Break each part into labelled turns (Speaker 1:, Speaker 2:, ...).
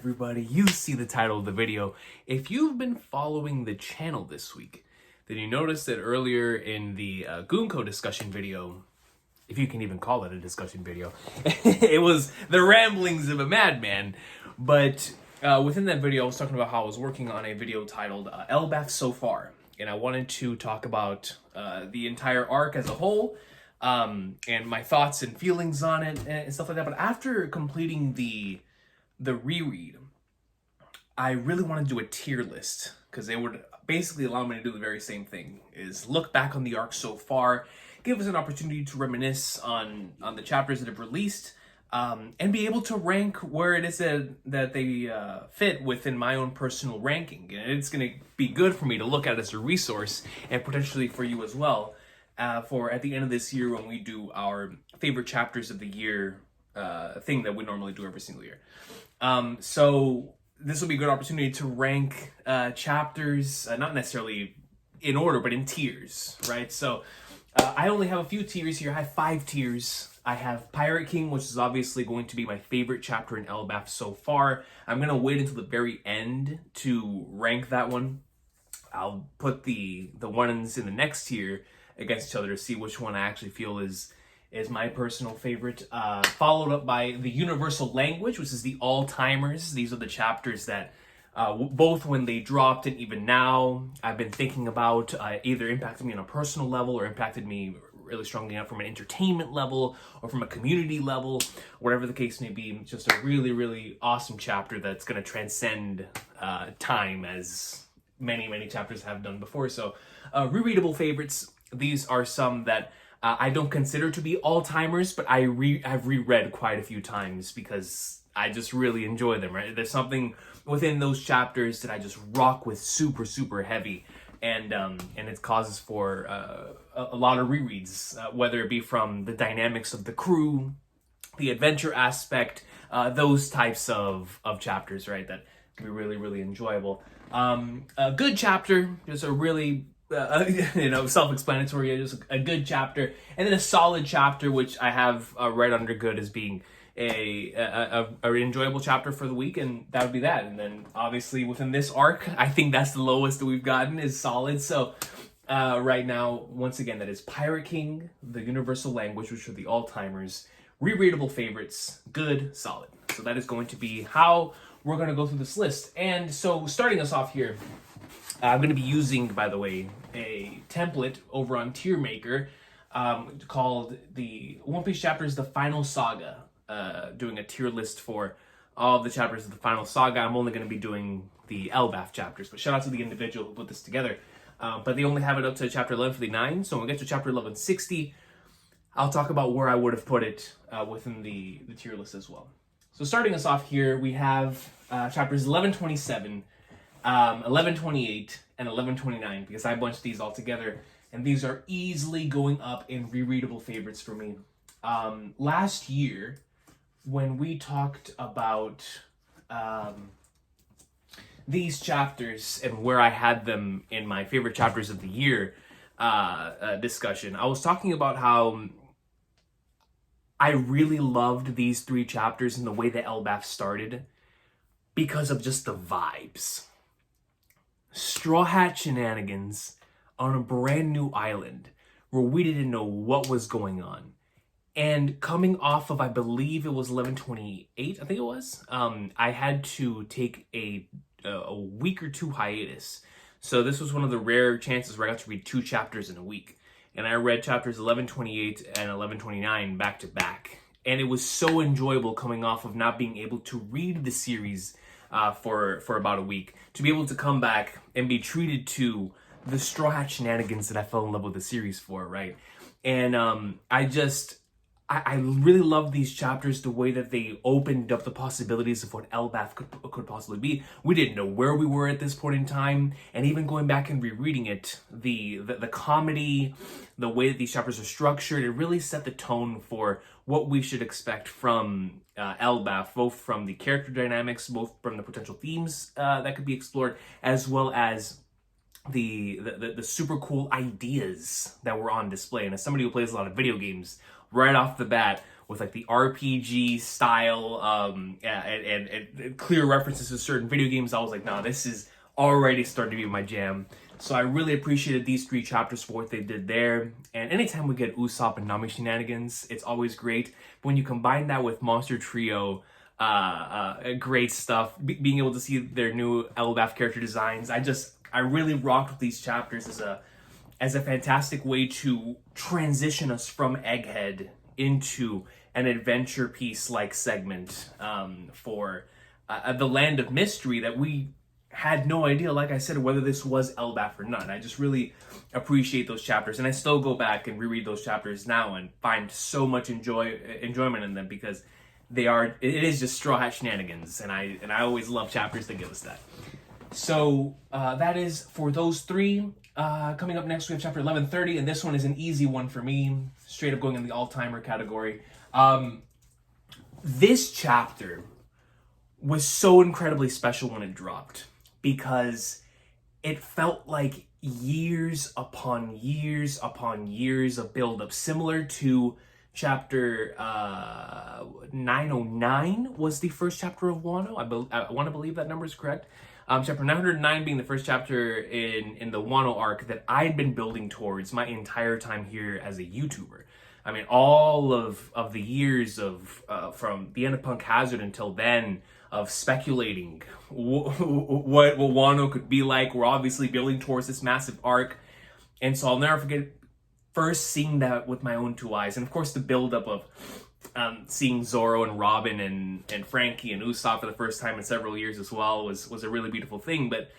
Speaker 1: everybody? You see the title of the video. If you've been following the channel this week, then you noticed that earlier in the Goonco discussion video, if you can even call it a discussion video, it was the ramblings of a madman. But within that video, I was talking about how I was working on a video titled Elbaf So Far. And I wanted to talk about the entire arc as a whole, and my thoughts and feelings on it and stuff like that. But after completing the reread, I really want to do a tier list, because they would basically allow me to do the very same thing, is look back on the arc so far, give us an opportunity to reminisce on the chapters that have released, and be able to rank where it is that they fit within my own personal ranking. And it's going to be good for me to look at as a resource, and potentially for you as well, for at the end of this year when we do our favorite chapters of the year thing that we normally do every single year. So this will be a good opportunity to rank chapters, not necessarily in order, but in tiers, right? So I only have a few tiers here. I have 5 tiers. I have Pirate King, which is obviously going to be my favorite chapter in Elbaf so far. I'm going to wait until the very end to rank that one. I'll put the ones in the next tier against each other to see which one I actually feel is my personal favorite. Followed up by the Universal Language, which is the all-timers. These are the chapters that both when they dropped and even now I've been thinking about, either impacted me on a personal level or impacted me really strongly enough from an entertainment level or from a community level, whatever the case may be. Just a really, really awesome chapter that's going to transcend time, as many chapters have done before. So rereadable favorites. These are some that I don't consider to be all-timers, but I've reread quite a few times because I just really enjoy them, right? There's something within those chapters that I just rock with super, super heavy, and it causes for a lot of rereads, whether it be from the dynamics of the crew, the adventure aspect, those types of chapters, right? That can be really, really enjoyable. A good chapter, just a really self-explanatory, just a good chapter, and then a solid chapter, which I have right under good as being a enjoyable chapter for the week, and that would be that. And then obviously within this arc, I think that's the lowest that we've gotten, is solid. So right now, once again, that is Pirate King, the Universal Language, which are the all-timers, rereadable favorites, good, solid. So that is going to be how we're going to go through this list. And so starting us off here, I'm going to be using, by the way, a template over on Tier Maker called the One Piece Chapters, The Final Saga. Doing a tier list for all of the chapters of the Final Saga. I'm only going to be doing the Elbaf chapters, but shout out to the individual who put this together. But they only have it up to chapter 1159, so when we get to chapter 1160, I'll talk about where I would have put it within the tier list as well. So starting us off here, we have chapters 1127, 1128, and 1129, because I bunched these all together, and these are easily going up in rereadable favorites for me. Last year, when we talked about these chapters and where I had them in my favorite chapters of the year discussion, I was talking about how I really loved these 3 chapters and the way that Elbaf started because of just the vibes. Straw Hat shenanigans on a brand new island where we didn't know what was going on. And coming off of, I believe it was 1128, I think it was, I had to take a week or 2 hiatus. So this was one of the rare chances where I got to read 2 chapters in a week. And I read chapters 1128 and 1129 back to back. And it was so enjoyable coming off of not being able to read the series for about a week, to be able to come back and be treated to the Straw Hat shenanigans that I fell in love with the series for, right? And I really love these chapters, the way that they opened up the possibilities of what Elbaf could possibly be. We didn't know where we were at this point in time, and even going back and rereading it, the comedy, the way that these chapters are structured, it really set the tone for what we should expect from Elbaf, both from the character dynamics, both from the potential themes that could be explored, as well as the super cool ideas that were on display. And as somebody who plays a lot of video games, right off the bat, with like the RPG style and clear references to certain video games. I was like, nah, this is already starting to be my jam. So I really appreciated these 3 chapters for what they did there. And anytime we get Usopp and Nami shenanigans, it's always great. But when you combine that with Monster Trio, great stuff. Being able to see their new Elbaf character designs, I really rocked with these chapters as a fantastic way to transition us from Egghead into an adventure piece like segment for the Land of Mystery that we had no idea, like I said, whether this was Elbaf or not. I just really appreciate those chapters, and I still go back and reread those chapters now and find so much enjoyment in them, because it is just Straw Hat shenanigans, and I always love chapters that give us that. So that is for those 3. Coming up next, we have chapter 1130, and this one is an easy one for me, straight up going in the all-timer category. This chapter was so incredibly special when it dropped, because it felt like years upon years upon years of build-up, similar to chapter 909 was the first chapter of Wano. I want to believe that number is correct. Chapter 909 being the first chapter in the Wano arc that I had been building towards my entire time here as a YouTuber. I mean, all of the years of from the end of Punk Hazard until then, of speculating what Wano could be like. We're obviously building towards this massive arc. And so I'll never forget first seeing that with my own 2 eyes. And of course the buildup of seeing Zoro and Robin and Frankie and Usopp for the first time in several years as well was a really beautiful thing. But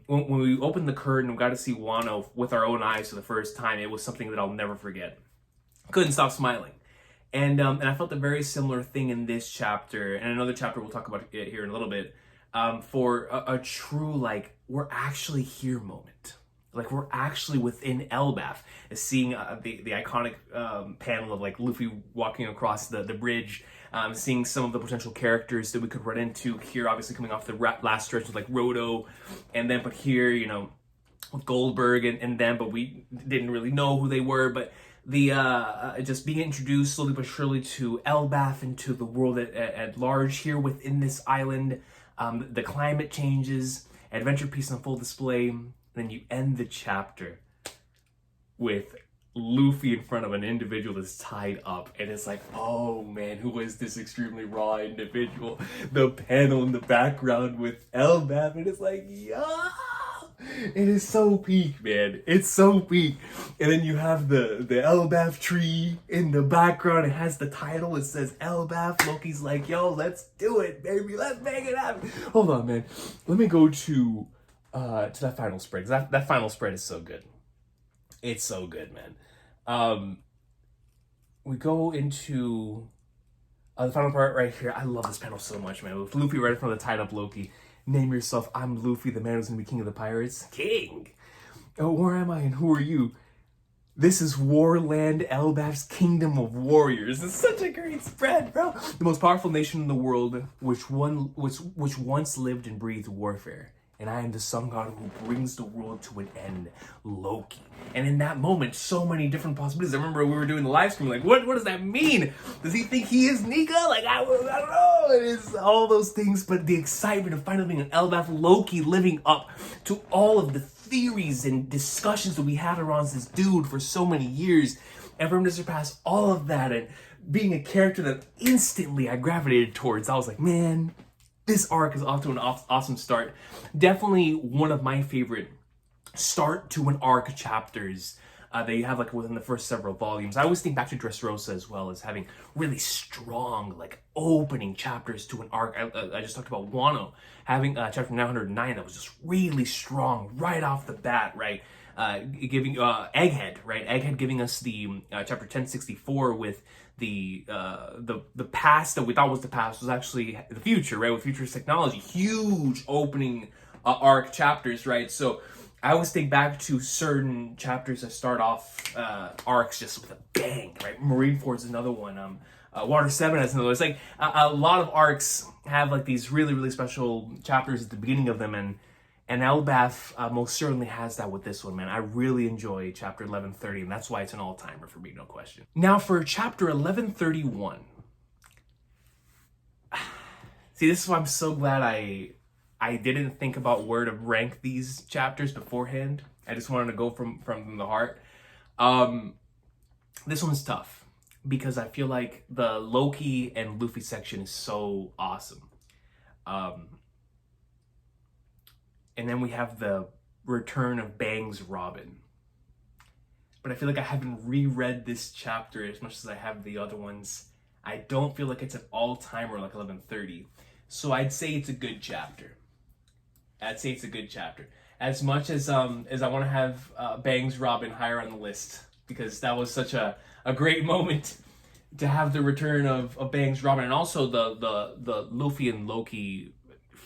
Speaker 1: when we opened the curtain and we got to see Wano with our own eyes for the first time, it was something that I'll never forget. Couldn't stop smiling. And I felt a very similar thing in this chapter, and another chapter we'll talk about it here in a little bit, for a true, like, we're actually here moment. Like, we're actually within Elbaf, seeing the iconic panel of, like, Luffy walking across the bridge, seeing some of the potential characters that we could run into here, obviously coming off the last stretch with, like, Roto, and then, but here, you know, with Goldberg and them, but we didn't really know who they were, but the just being introduced slowly but surely to Elbaf and to the world at large here within this island. The climate changes, adventure piece on full display, and then you end the chapter with Luffy in front of an individual that's tied up, and it's like, oh man, who is this extremely raw individual? The panel in the background with Elbaf, and it's like, yeah. It is so peak, man. It's so peak. And then you have the Elbaf tree in the background. It has the title. It says Elbaf. Loki's like, yo, let's do it, baby. Let's make it happen. Hold on, man. Let me go to that final spread. That final spread is so good. It's so good, man. We go into the final part right here. I love this panel so much, man. With Luffy right in front of the tied up Loki. Name yourself. I'm Luffy, the man who's going to be king of the pirates. King! Oh, where am I and who are you? This is Warland, Elbaf's kingdom of warriors. It's such a great spread, bro. The most powerful nation in the world, which once lived and breathed warfare. And I am the sun god who brings the world to an end, Loki. And in that moment, so many different possibilities. I remember we were doing the live stream, like, what does that mean? Does he think he is Nika? Like, I don't know. It is all those things, but the excitement of finally being an Elbaf, Loki living up to all of the theories and discussions that we had around this dude for so many years, and for him to surpass all of that and being a character that instantly I gravitated towards. I was like, man, this arc is off to an awesome start. Definitely one of my favorite start to an arc chapters that you have like within the first several volumes. I always think back to Dressrosa as well as having really strong like opening chapters to an arc. I just talked about Wano having chapter 909 that was just really strong right off the bat, right? Giving Egghead, right? Egghead giving us the chapter 1064 with the past that we thought was the past was actually the future, right? With futurist technology, huge opening arc chapters, right? So I always think back to certain chapters that start off arcs just with a bang, right? Marineford's another one. Water 7 has another. It's like a lot of arcs have like these really, really special chapters at the beginning of them, and And Elbaf most certainly has that with this one, man. I really enjoy chapter 1130, and that's why it's an all-timer for me, no question. Now for chapter 1131. See, this is why I'm so glad I didn't think about where to rank these chapters beforehand. I just wanted to go from the heart. This one's tough because I feel like the Loki and Luffy section is so awesome. And then we have the return of Bang's Robin. But I feel like I haven't reread this chapter as much as I have the other ones. I don't feel like it's an all-timer like 1130. So I'd say it's a good chapter. As much as I want to have Bang's Robin higher on the list, because that was such a great moment to have the return of Bang's Robin, and also the Luffy and Loki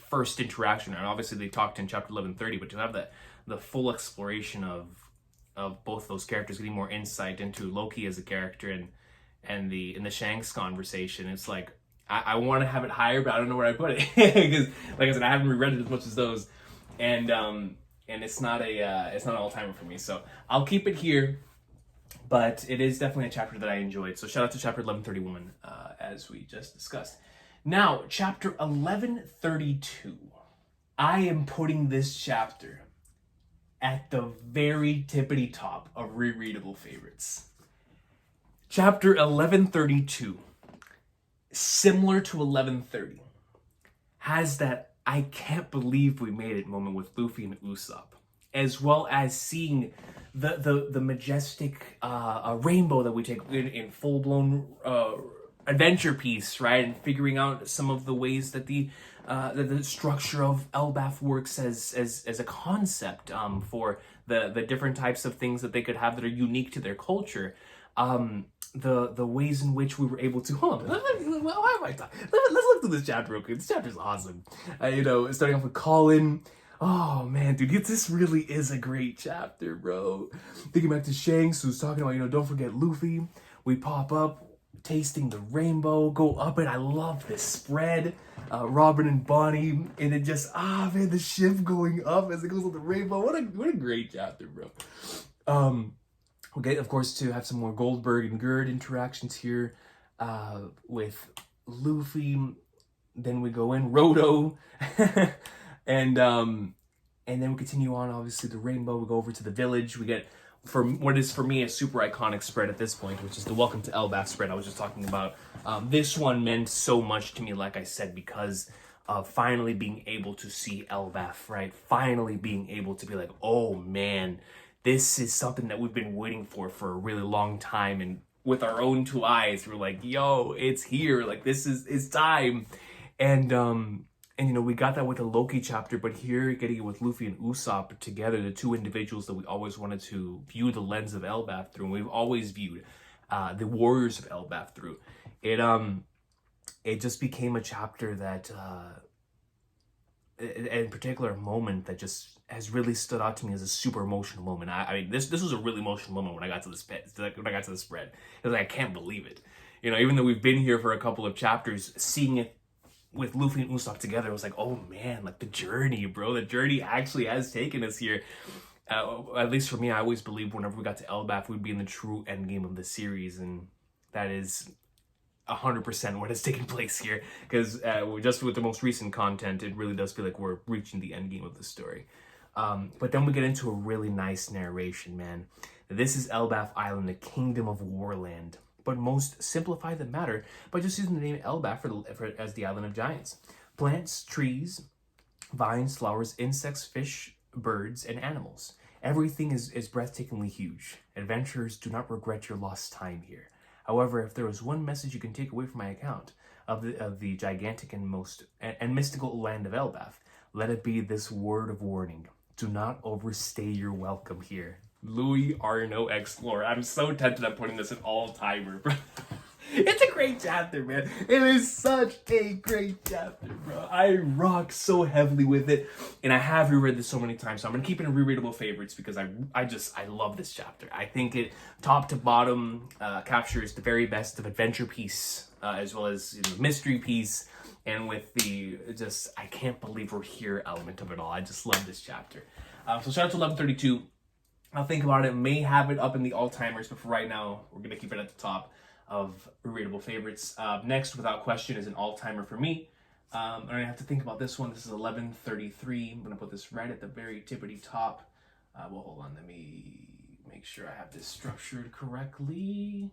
Speaker 1: first interaction. And obviously they talked in chapter 1130, but to have the full exploration of both those characters, getting more insight into Loki as a character and the Shanks conversation, it's like I want to have it higher, but I don't know where I put it because, like I said, I haven't reread it as much as those, and it's not an all-timer for me. So I'll keep it here, but it is definitely a chapter that I enjoyed. So shout out to chapter 1131, as we just discussed. Now, chapter 1132. I am putting this chapter at the very tippity top of rereadable favorites. Chapter 1132, similar to 1130, has that I can't believe we made it moment with Luffy and Usopp, as well as seeing the majestic rainbow that we take in full-blown adventure piece, right? And figuring out some of the ways that the structure of Elbaf works as a concept for the different types of things that they could have that are unique to their culture. The ways in which we were able to, why am I talking? Let's look through this chapter real quick. This chapter's awesome. Starting off with Colin. Oh man, dude, this really is a great chapter, bro. Thinking back to Shanks, who's talking about, don't forget Luffy. We pop up, tasting the rainbow, go up it. I love this spread. Robin and Bonnie, and it just, man, the ship going up as it goes on the rainbow. What a great chapter, bro. Okay, of course, to have some more Goldberg and Gerd interactions here with Luffy. Then we go in Roto, and then we continue on. Obviously, the rainbow. We go over to the village. We get from what is for me a super iconic spread at this point, which is the Welcome to Elbaf spread I was just talking about. This one meant so much to me, like I said, because of finally being able to see Elbaf, right? Finally being able to be like, oh man, this is something that we've been waiting for a really long time. And with our own two eyes, we're like, yo, it's here. Like, it's time. And we got that with the Loki chapter, but here getting it with Luffy and Usopp together, the two individuals that we always wanted to view the lens of Elbaf through, and we've always viewed the warriors of Elbaf through. It just became a chapter that, in particular, a moment that just has really stood out to me as a super emotional moment. I mean, this was a really emotional moment when I got to the spread. Because I can't believe it. Even though we've been here for a couple of chapters, seeing it with Luffy and Usopp together, it was like, oh man, like the journey, bro. The journey actually has taken us here. At least for me, I always believed whenever we got to Elbaf, we'd be in the true endgame of the series, and that is 100% what has taken place here. Because just with the most recent content, it really does feel like we're reaching the endgame of the story. But then we get into a really nice narration, man. This is Elbaf Island, the kingdom of Warland, but most simplify the matter by just using the name Elbaf as the island of giants. Plants, trees, vines, flowers, insects, fish, birds, and animals. Everything is breathtakingly huge. Adventurers, do not regret your lost time here. However, if there is one message you can take away from my account of the gigantic and mystical land of Elbaf, let it be this word of warning. Do not overstay your welcome here. Louis Arno Explorer. I'm so tempted at putting this in all-timer, bro. It's a great chapter, man. It is such a great chapter, bro. I rock so heavily with it, and I have reread this so many times, so I'm gonna keep it in rereadable favorites because I love this chapter. I think it, top to bottom, captures the very best of adventure piece, as well as mystery piece, and with the just I can't believe we're here element of it all. I just love this chapter. So shout out to 1132. I'll think about it. May have it up in the all-timers, but for right now, we're going to keep it at the top of readable favorites. Next, without question, is an all-timer for me. I don't have to think about this one. This is 1133. I'm going to put this right at the very tippity top. Well, hold on. Let me make sure I have this structured correctly.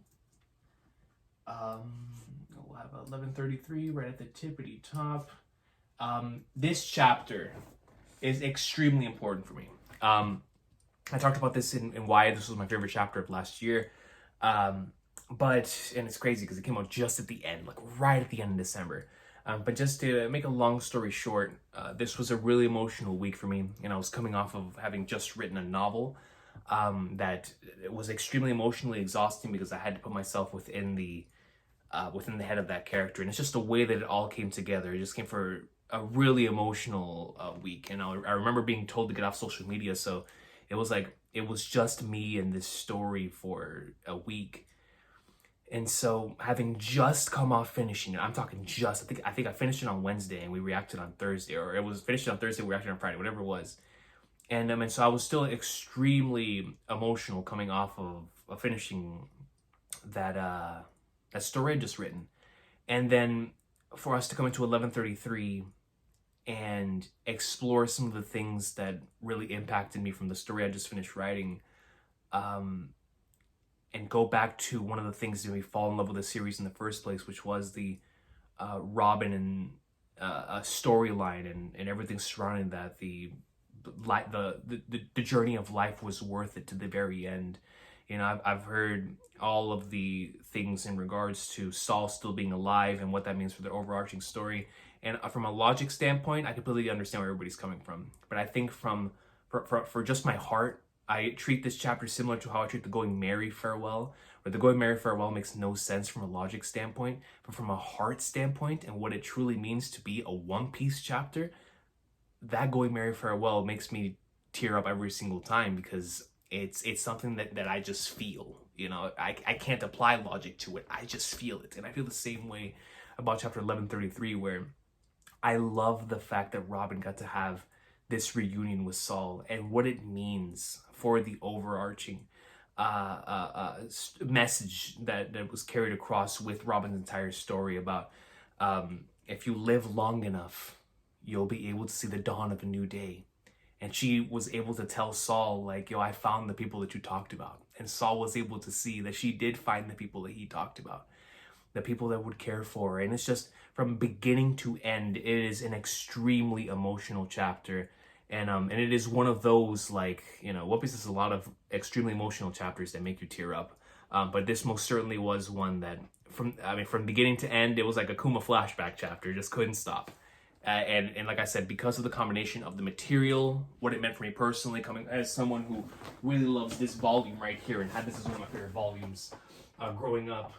Speaker 1: We'll have 1133 right at the tippity top. This chapter is extremely important for me. I talked about this in why this was my favorite chapter of last year. And it's crazy because it came out just at the end, like right at the end of December. But just to make a long story short, this was a really emotional week for me. And I was coming off of having just written a novel that was extremely emotionally exhausting because I had to put myself within the head of that character. And it's just the way that it all came together. It just came for a really emotional week. And I remember being told to get off social media. So it was like, it was just me and this story for a week. And so having just come off finishing it, I'm talking just, I think I finished it on Wednesday and we reacted on Thursday, or it was finished on Thursday, we reacted on Friday, whatever it was. And so I was still extremely emotional coming off of finishing that story I just written. And then for us to come into 1133 and explore some of the things that really impacted me from the story I just finished writing, and go back to one of the things that made me fall in love with the series in the first place, which was the Robin and storyline and everything surrounding that. The journey of life was worth it to the very end. You know, I've heard all of the things in regards to Saul still being alive and what that means for the overarching story. And from a logic standpoint, I completely understand where everybody's coming from. But I think for just my heart, I treat this chapter similar to how I treat the Going Merry farewell, where the Going Merry farewell makes no sense from a logic standpoint, but from a heart standpoint and what it truly means to be a One Piece chapter, that Going Merry farewell makes me tear up every single time because it's something that I just feel. You know, I can't apply logic to it. I just feel it. And I feel the same way about chapter 1133, where I love the fact that Robin got to have this reunion with Saul and what it means for the overarching message that was carried across with Robin's entire story about if you live long enough, you'll be able to see the dawn of a new day. And she was able to tell Saul, like, yo, I found the people that you talked about. And Saul was able to see that she did find the people that he talked about, the people that would care for her. And it's just from beginning to end, it is an extremely emotional chapter. And it is one of those, like, you know, One Piece is a lot of extremely emotional chapters that make you tear up. But this most certainly was one that, from beginning to end, it was like a Kuma flashback chapter. Just couldn't stop. And like I said, because of the combination of the material, what it meant for me personally, coming as someone who really loves this volume right here and had this as one of my favorite volumes growing up,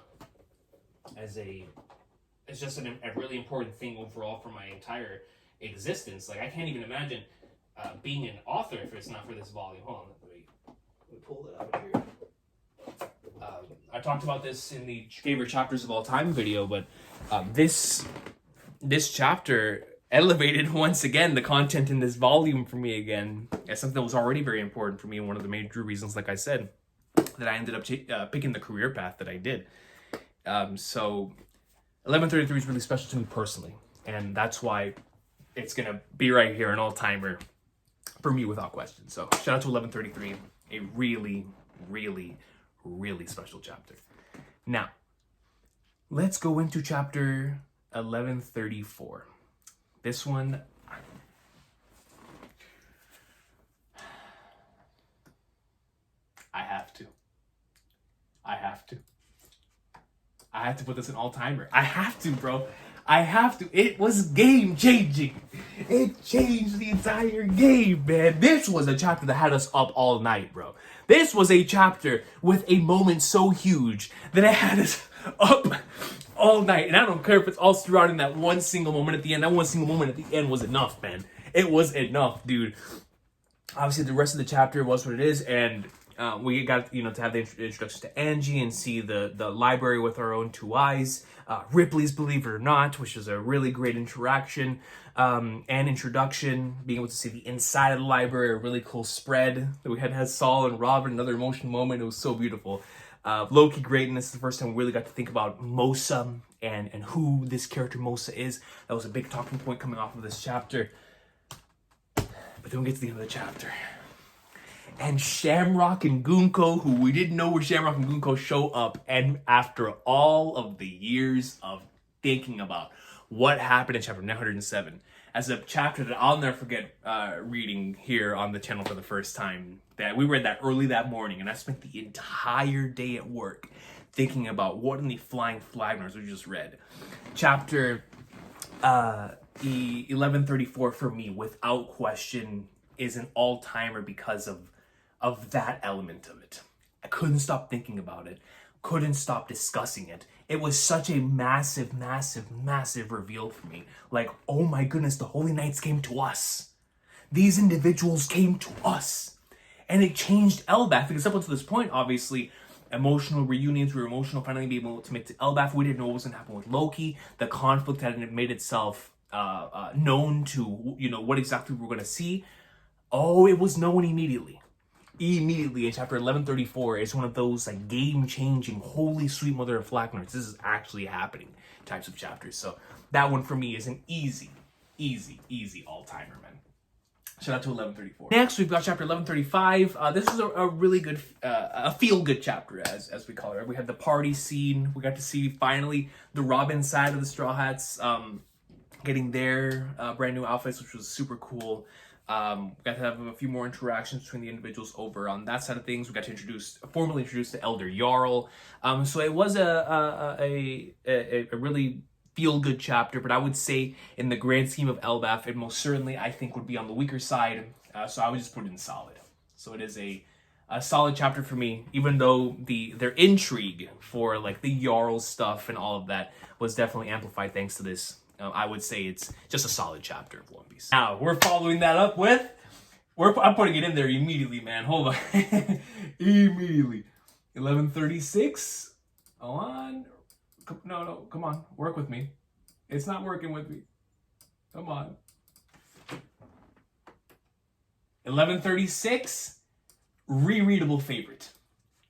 Speaker 1: it's just a really important thing overall for my entire existence. Like, I can't even imagine being an author if it's not for this volume. Hold on, let me pull it up here. I talked about this in the favorite chapters of all time video, but this chapter elevated once again the content in this volume for me again as something that was already very important for me, and one of the major reasons, like I said, that I ended up picking the career path that I did. So 1133 is really special to me personally, and that's why it's gonna be right here, an all-timer for me without question. So shout out to 1133, a really, really, really special chapter. Now, let's go into chapter 1134. This one, I have to put this in all-timer. I have to, bro. I have to. It was game-changing. It changed the entire game, man. This was a chapter that had us up all night, bro. This was a chapter with a moment so huge that it had us up all night. And I don't care if it's all surrounding that one single moment at the end. That one single moment at the end was enough, man. It was enough, dude. Obviously, the rest of the chapter was what it is, and we got, to have the introduction to Angie and see the library with our own two eyes. Ripley's Believe It or Not, which is a really great interaction and introduction. Being able to see the inside of the library, a really cool spread that we had Saul and Robert, another emotional moment. It was so beautiful. Loki greatness, the first time we really got to think about Mosa and who this character Mosa is. That was a big talking point coming off of this chapter. But then we get to the end of the chapter. And Shamrock and Gunko, who we didn't know were Shamrock and Gunko, show up. And after all of the years of thinking about what happened in chapter 907, as a chapter that I'll never forget reading here on the channel for the first time, that we read that early that morning, and I spent the entire day at work thinking about what in the flying flagners we just read. Chapter 1134 for me, without question, is an all-timer because of that element of it. I couldn't stop thinking about it. Couldn't stop discussing it. It was such a massive, massive, massive reveal for me. Like, oh my goodness, the Holy Knights came to us. These individuals came to us. And it changed Elbaf, because up until this point, obviously, emotional reunions, we were emotional finally being able to make to Elbaf. We didn't know what was going to happen with Loki. The conflict hadn't made itself known to, what exactly we were going to see. Oh, it was known immediately. Immediately in chapter 1134 is one of those like game-changing, holy sweet mother of Flackners, this is actually happening types of chapters. So that one for me is an easy all-timer, man. Shout out to 1134. Next, we've got chapter 1135. This is a really good, a feel-good chapter, as we call it. We had the party scene. We got to see finally the Robin side of the Straw Hats getting their brand new outfits, which was super cool. Got to have a few more interactions between the individuals over on that side of things. We got to formally introduce the Elder Jarl. So it was a really feel-good chapter, but I would say in the grand scheme of Elbaf, it most certainly, I think, would be on the weaker side. So I would just put it in solid. So it is a solid chapter for me, even though their intrigue for like the Jarl stuff and all of that was definitely amplified thanks to this. I would say it's just a solid chapter of One Piece. Now, we're following that up with... I'm putting it in there immediately, man. Hold on. Immediately. 1136. Hold on. No, come on. Work with me. It's not working with me. Come on. 1136. Rereadable favorite.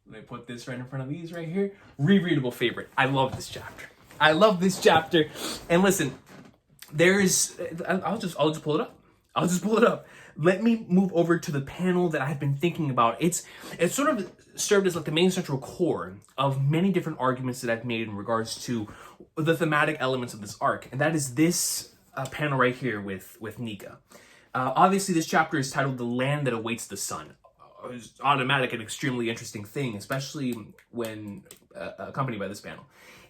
Speaker 1: Let me put this right in front of these right here. Rereadable favorite. I love this chapter. I love this chapter. And listen, I'll just pull it up. I'll just pull it up. Let me move over to the panel that I've been thinking about. It's sort of served as like the main central core of many different arguments that I've made in regards to the thematic elements of this arc. And that is this panel right here with Nika. Obviously, this chapter is titled The Land That Awaits the Sun. It's automatic and extremely interesting thing, especially when accompanied by this panel.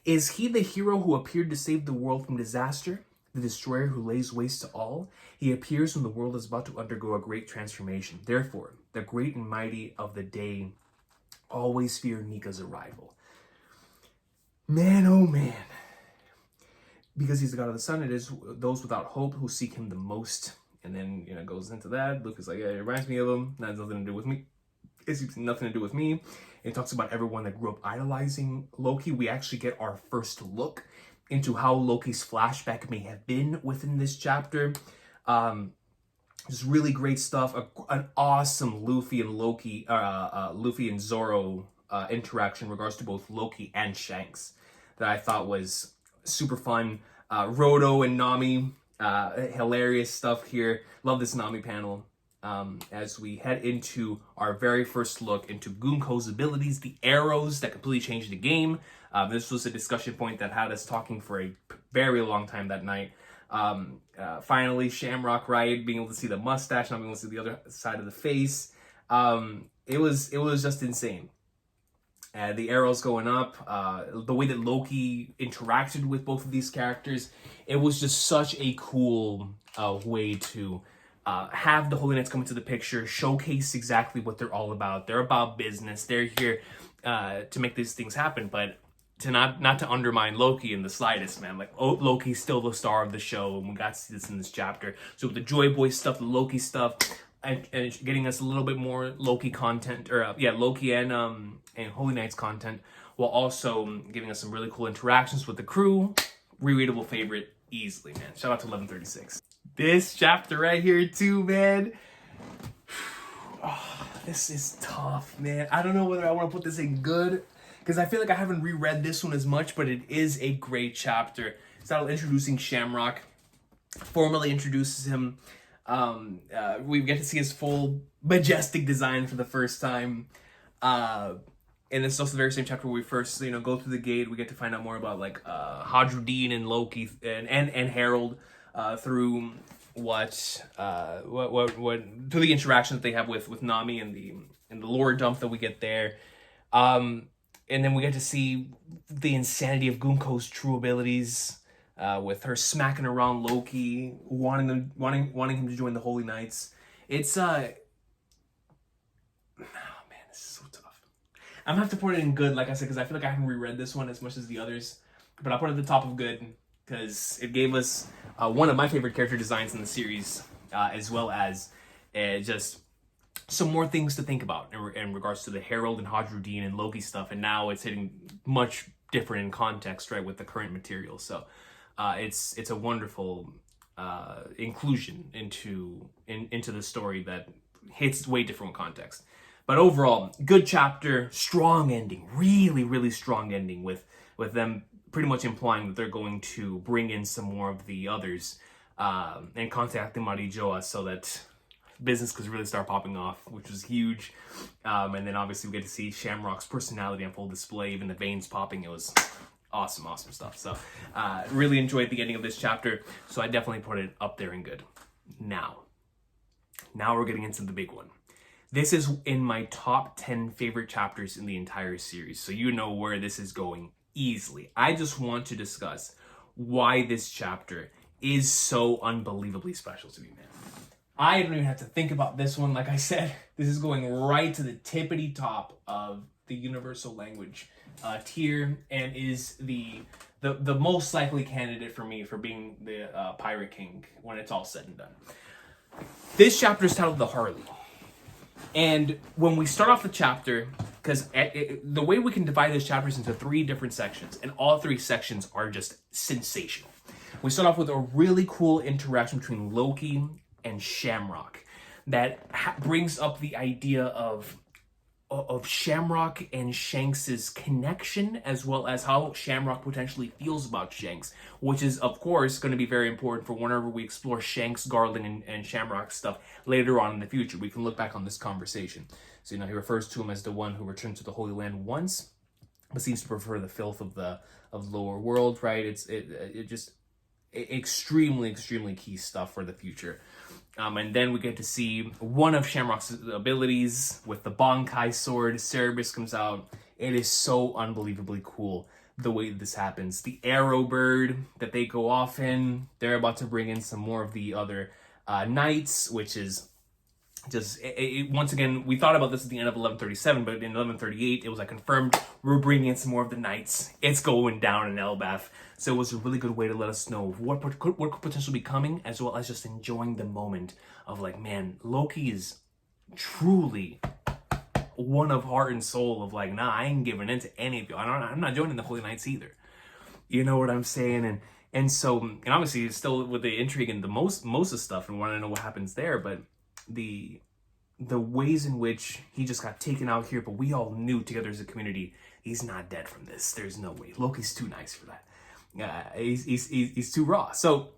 Speaker 1: Is he the hero who appeared to save the world from disaster? The destroyer who lays waste to all? He appears when the world is about to undergo a great transformation. Therefore, the great and mighty of the day always fear Nika's arrival. Man, oh man. Because he's the god of the sun, it is those without hope who seek him the most. And then, it goes into that. Luke is like, yeah, it reminds me of him. That has nothing to do with me. It's nothing to do with me. It talks about everyone that grew up idolizing Loki. We actually get our first look into how Loki's flashback may have been within this chapter. Just really great stuff. An awesome Luffy and Zoro interaction in regards to both Loki and Shanks that I thought was super fun. Roto and Nami, hilarious stuff here. Love this Nami panel. As we head into our very first look into Gunko's abilities, the arrows that completely changed the game. This was a discussion point that had us talking for a very long time that night. Finally, Shamrock Riot, being able to see the mustache, not being able to see the other side of the face. It was just insane. The arrows going up, the way that Loki interacted with both of these characters, it was just such a cool way to have the Holy Knights come into the picture, showcase exactly what they're all about. They're about business. They're here to make these things happen, but to not to undermine Loki in the slightest, man. Like, Loki's still the star of the show, and we got to see this in this chapter. So with the Joy Boy stuff, the Loki stuff, and getting us a little bit more Loki content, or Loki and Holy Knights content, while also giving us some really cool interactions with the crew. Rereadable favorite easily, man. Shout out to 1136. This chapter right here too, man. Oh, this is tough, man. I don't know whether I want to put this in good, because I feel like I haven't reread this one as much, but it is a great chapter. It's out introducing Shamrock, formally introduces him. We get to see his full majestic design for the first time. And it's also the very same chapter where we first, go through the gate. We get to find out more about like Hadruddin and Loki and Harold through what through the interaction that they have with Nami and the lore dump that we get there. And then we get to see the insanity of Gunko's true abilities, with her smacking around Loki, wanting him to join the Holy Knights. It's I'm gonna have to put it in good, like I said, because I feel like I haven't reread this one as much as the others. But I'll put it at the top of good, because it gave us one of my favorite character designs in the series, as well as just some more things to think about in regards to the Herald and Hadruddin and Loki stuff. And now it's hitting much different in context, right, with the current material. So it's a wonderful inclusion into the story that hits way different context. But overall, good chapter, strong ending, really, really strong ending with them pretty much implying that they're going to bring in some more of the others and contact the Marijoa so that business could really start popping off, which was huge. And then obviously we get to see Shamrock's personality on full display, even the veins popping. It was awesome stuff. So really enjoyed the ending of this chapter. So I definitely put it up there in good. Now we're getting into the big one. This is in my top 10 favorite chapters in the entire series, so you know where this is going easily. I just want to discuss why this chapter is so unbelievably special to me, man. I don't even have to think about this one. Like I said, this is going right to the tippity top of the universal language tier, and is the most likely candidate for me for being the Pirate King when it's all said and done. This chapter is titled The Harley. And when we start off the chapter, because the way we can divide this chapter is into 3 different sections, and all 3 sections are just sensational. We start off with a really cool interaction between Loki and Shamrock that brings up the idea of Shamrock and Shanks's connection, as well as how Shamrock potentially feels about Shanks, which is, of course, going to be very important for whenever we explore Shanks, Garland, and Shamrock stuff later on in the future. We can look back on this conversation. So, he refers to him as the one who returned to the Holy Land once, but seems to prefer the filth of the lower world, right? It just extremely, extremely key stuff for the future. And then we get to see one of Shamrock's abilities with the Bankai sword. Cerberus comes out. It is so unbelievably cool the way this happens. The arrow bird that they go off in, they're about to bring in some more of the other knights, which is just, once again, we thought about this at the end of 1137, but in 1138, it was like confirmed, we're bringing in some more of the knights. It's going down in Elbaf. So it was a really good way to let us know what could potentially be coming, as well as just enjoying the moment of like, man, Loki is truly one of heart and soul of like, nah, I ain't giving in to any of you. I'm not joining the Holy Knights either. You know what I'm saying? And so, and obviously still with the intrigue and the most of stuff and want to know what happens there, but the ways in which he just got taken out here, but we all knew together as a community, he's not dead from this. There's no way. Loki's too nice for that. He's too raw. So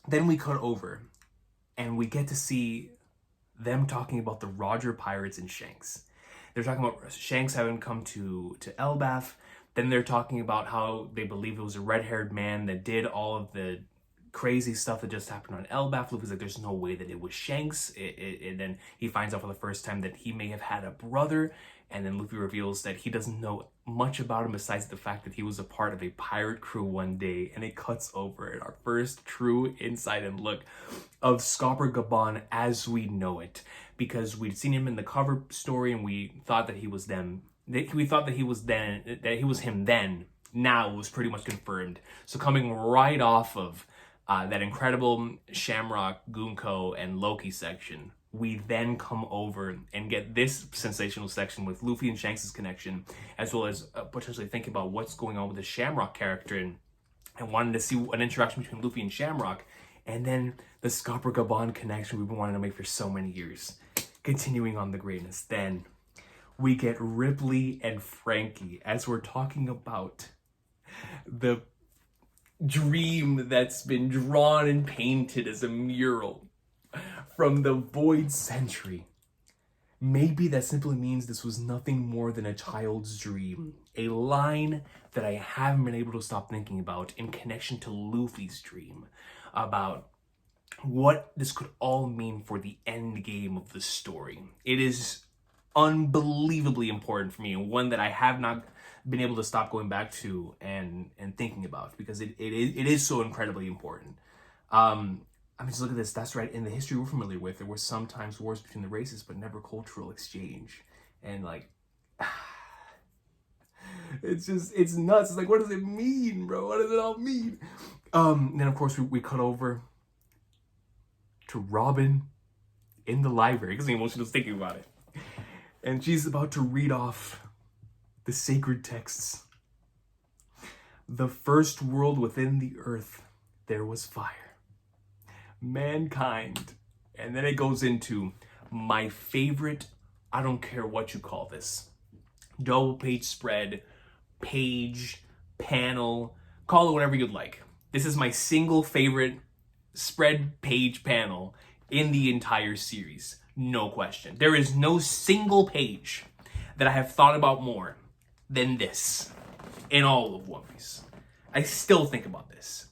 Speaker 1: then we cut over and we get to see them talking about the Roger pirates and Shanks. They're talking about Shanks having come to Elbaf. Then they're talking about how they believe it was a red-haired man that did all of the crazy stuff that just happened on Elbaf. Luffy's like, there's no way that it was Shanks. And then he finds out for the first time that he may have had a brother. And then Luffy reveals that he doesn't know much about him besides the fact that he was a part of a pirate crew one day. And it cuts over at our first true insight and look of Scopper Gabon as we know it. Because we'd seen him in the cover story and we thought that he was them. We thought that he was him then. Now it was pretty much confirmed. So coming right off of that incredible Shamrock, Gunko, and Loki section, we then come over and get this sensational section with Luffy and Shanks' connection, as well as potentially thinking about what's going on with the Shamrock character and wanting to see an interaction between Luffy and Shamrock, and then the Scopper-Gabon connection we've been wanting to make for so many years. Continuing on the greatness, then we get Ripley and Frankie as we're talking about the dream that's been drawn and painted as a mural from the Void Century. Maybe that simply means this was nothing more than a child's dream. A line that I haven't been able to stop thinking about in connection to Luffy's dream about what this could all mean for the end game of the story. It is unbelievably important for me, and one that I have not been able to stop going back to and thinking about, because it is so incredibly important. I mean, just look at this. That's right. In the history we're familiar with, there were sometimes wars between the races, but never cultural exchange. And like, it's nuts. It's like, what does it mean, bro? What does it all mean? Then of course we cut over to Robin in the library, because the emotion was thinking about it. And she's about to read off the sacred texts. The first world within the earth, there was fire. Mankind. And then it goes into my favorite, I don't care what you call this, double page spread, page, panel, call it whatever you'd like. This is my single favorite spread page panel in the entire series. No question. There is no single page that I have thought about more than this in all of One Piece. I still think about this.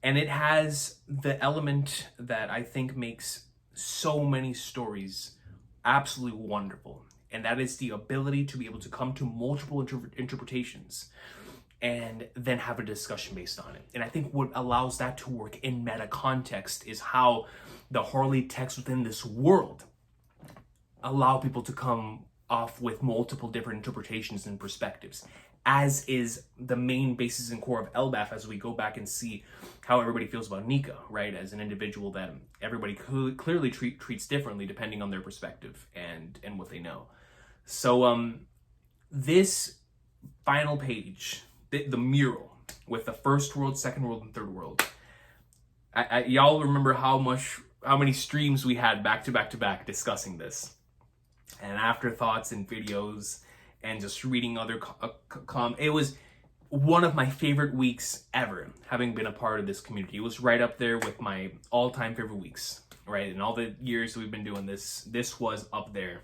Speaker 1: And it has the element that I think makes so many stories absolutely wonderful. And that is the ability to be able to come to multiple interpretations and then have a discussion based on it. And I think what allows that to work in meta context is how the Harley texts within this world allow people to come off with multiple different interpretations and perspectives, as is the main basis and core of Elbaf, as we go back and see how everybody feels about Nika, right? As an individual that everybody clearly treats differently depending on their perspective and what they know. So this final page, the mural with the first world, second world, and third world, y'all remember how many streams we had back to back discussing this, and afterthoughts and videos and just reading other it was one of my favorite weeks ever, having been a part of this community. It was right up there with my all-time favorite weeks, right? In all the years that we've been doing this was up there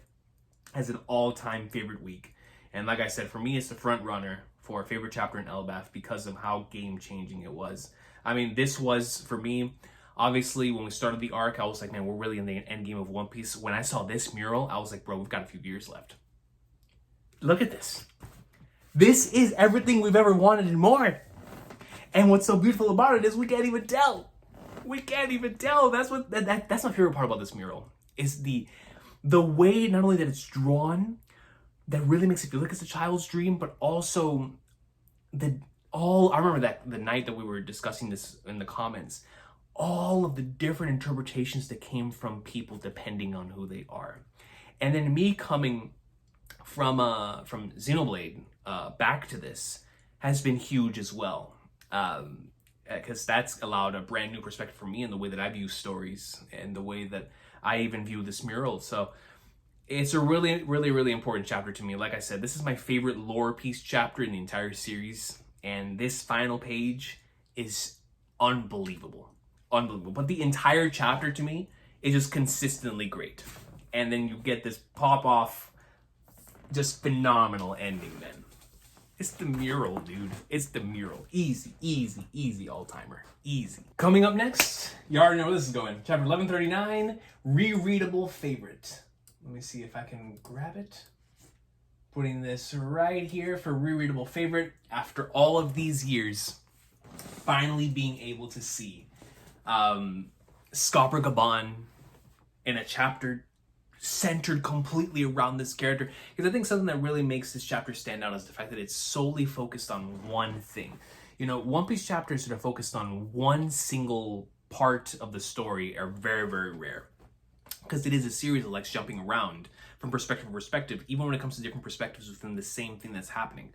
Speaker 1: as an all-time favorite week. And like I said, for me, it's the front runner for a favorite chapter in Elbaf because of how game-changing it was. I mean, this was, for me, obviously, when we started the arc, I was like, man, we're really in the end game of One Piece. When I saw this mural, I was like, bro, we've got a few years left. Look at this. This is everything we've ever wanted and more. And what's so beautiful about it is we can't even tell. We can't even tell. That's my favorite part about this mural, is the way not only that it's drawn, that really makes it feel like it's a child's dream, but also I remember that the night that we were discussing this in the comments, all of the different interpretations that came from people depending on who they are. And then me coming from Xenoblade back to this has been huge as well, because that's allowed a brand new perspective for me in the way that I view stories and the way that I even view this mural. So it's a really, really, really important chapter to me. Like I said, this is my favorite lore piece chapter in the entire series, and this final page is unbelievable. But the entire chapter to me is just consistently great. And then you get this pop-off, just phenomenal ending then. It's the mural, dude. It's the mural. Easy, easy, easy all-timer. Easy. Coming up next, you already know where this is going. Chapter 1139, Rereadable Favorite. Let me see if I can grab it. Putting this right here for Rereadable Favorite. After all of these years, finally being able to see Scopper-Gabon in a chapter centered completely around this character, because I think something that really makes this chapter stand out is the fact that it's solely focused on one thing. You know, One Piece chapters that are focused on one single part of the story are very, very rare. because it is a series that likes jumping around from perspective to perspective, even when it comes to different perspectives within the same thing that's happening.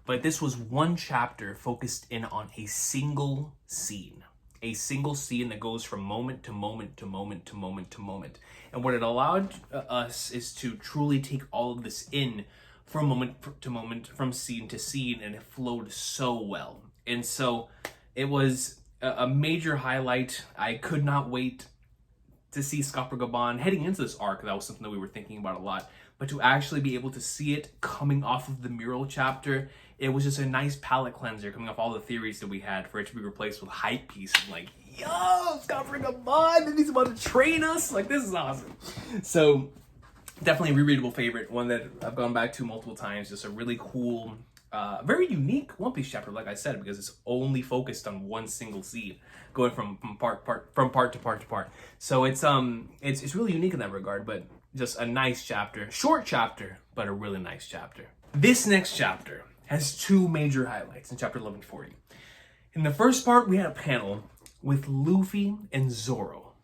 Speaker 1: But this was one chapter focused in on a single scene that goes from moment to moment to moment to moment to moment. And what it allowed us is to truly take all of this in from moment to moment, from scene to scene, and it flowed so well. And so it was a major highlight. I could not wait to see Skopje Gabon heading into this arc. That was something that we were thinking about a lot. But to actually be able to see it coming off of the mural chapter, it was just a nice palate cleanser coming off all the theories that we had for it to be replaced with hype pieces like, yo, Skopje Gabon, and he's about to train us. Like, this is awesome. So definitely a rereadable favorite, one that I've gone back to multiple times. Just a really cool, very unique One Piece chapter, like I said, because it's only focused on one single scene, going from part to part. So it's really unique in that regard, but just a nice chapter, short chapter, but a really nice chapter. This next chapter has two major highlights in chapter 1140. In the first part, we had a panel with Luffy and Zoro.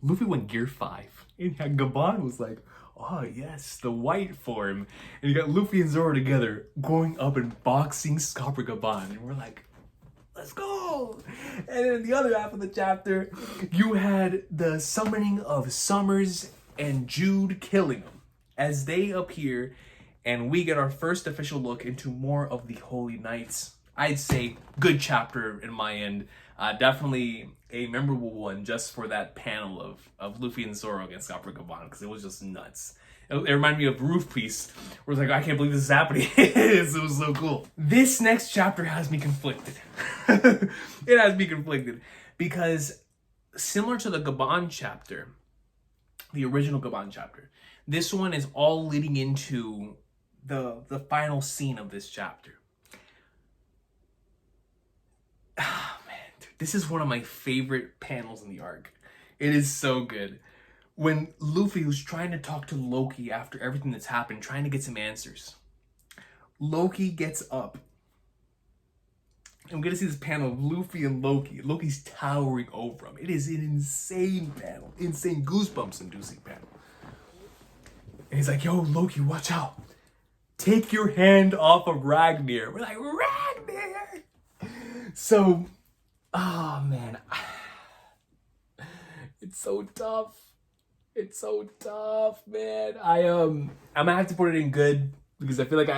Speaker 1: Luffy went gear 5, and Gabon was like, oh yes, the white form. And you got Luffy and Zoro together going up and boxing Skopje Gabon. And we're like, let's go. And in the other half of the chapter, you had the summoning of Summers and Jude killing them as they appear. And we get our first official look into more of the Holy Knights. I'd say good chapter in my end. Definitely a memorable one just for that panel of Luffy and Zoro against Skopje Gabon, because it was just nuts. It reminded me of Roof Piece, where it's like, I can't believe this is happening. It was so cool. This next chapter has me conflicted. It has me conflicted because similar to the Gabon chapter, the original Gabon chapter, this one is all leading into the final scene of this chapter. Ah, man, dude, this is one of my favorite panels in the arc. It is so good. When Luffy was trying to talk to Loki after everything that's happened, trying to get some answers, Loki gets up. And we get to see this panel of Luffy and Loki. Loki's towering over him. It is an insane panel. Insane goosebumps-inducing panel. And he's like, yo, Loki, watch out. Take your hand off of Ragnar. We're like, Ragnar! So, oh man. It's so tough. It's so tough, man. I'm gonna have to put it in good because I feel like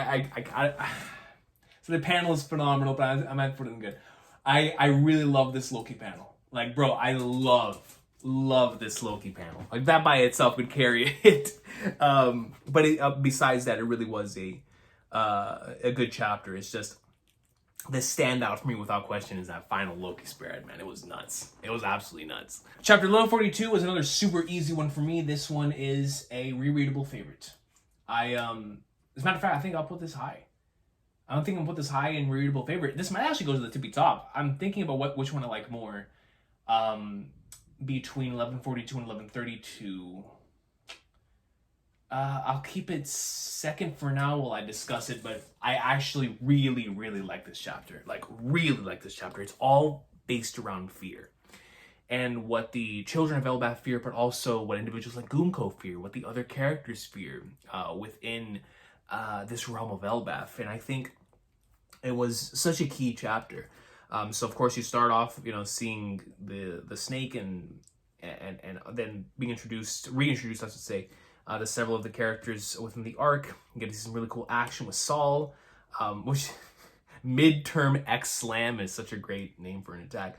Speaker 1: so the panel is phenomenal, but I'm gonna have to put it in good. I really love this Loki panel. Like, bro, I love this Loki panel. Like, that by itself would carry it. But besides that, it really was a good chapter. It's just the standout for me without question is that final Loki spread, man. It was nuts. It was absolutely nuts. Chapter 1142 was another super easy one for me. This one is a rereadable favorite. As a matter of fact, I think I'll put this high. I don't think I'm gonna put this high in rereadable favorite. This might actually go to the tippy top. I'm thinking about which one I like more. Between 1142 and 1132. I'll keep it second for now while I discuss it, but I actually really, really like this chapter. Like, really like this chapter. It's all based around fear. And what the children of Elbaf fear, but also what individuals like Gunko fear, what the other characters fear within this realm of Elbaf. And I think it was such a key chapter. So of course you start off, seeing the snake and then being reintroduced, I should say, to several of the characters within the arc. You get to see some really cool action with Saul, which midterm X Slam is such a great name for an attack.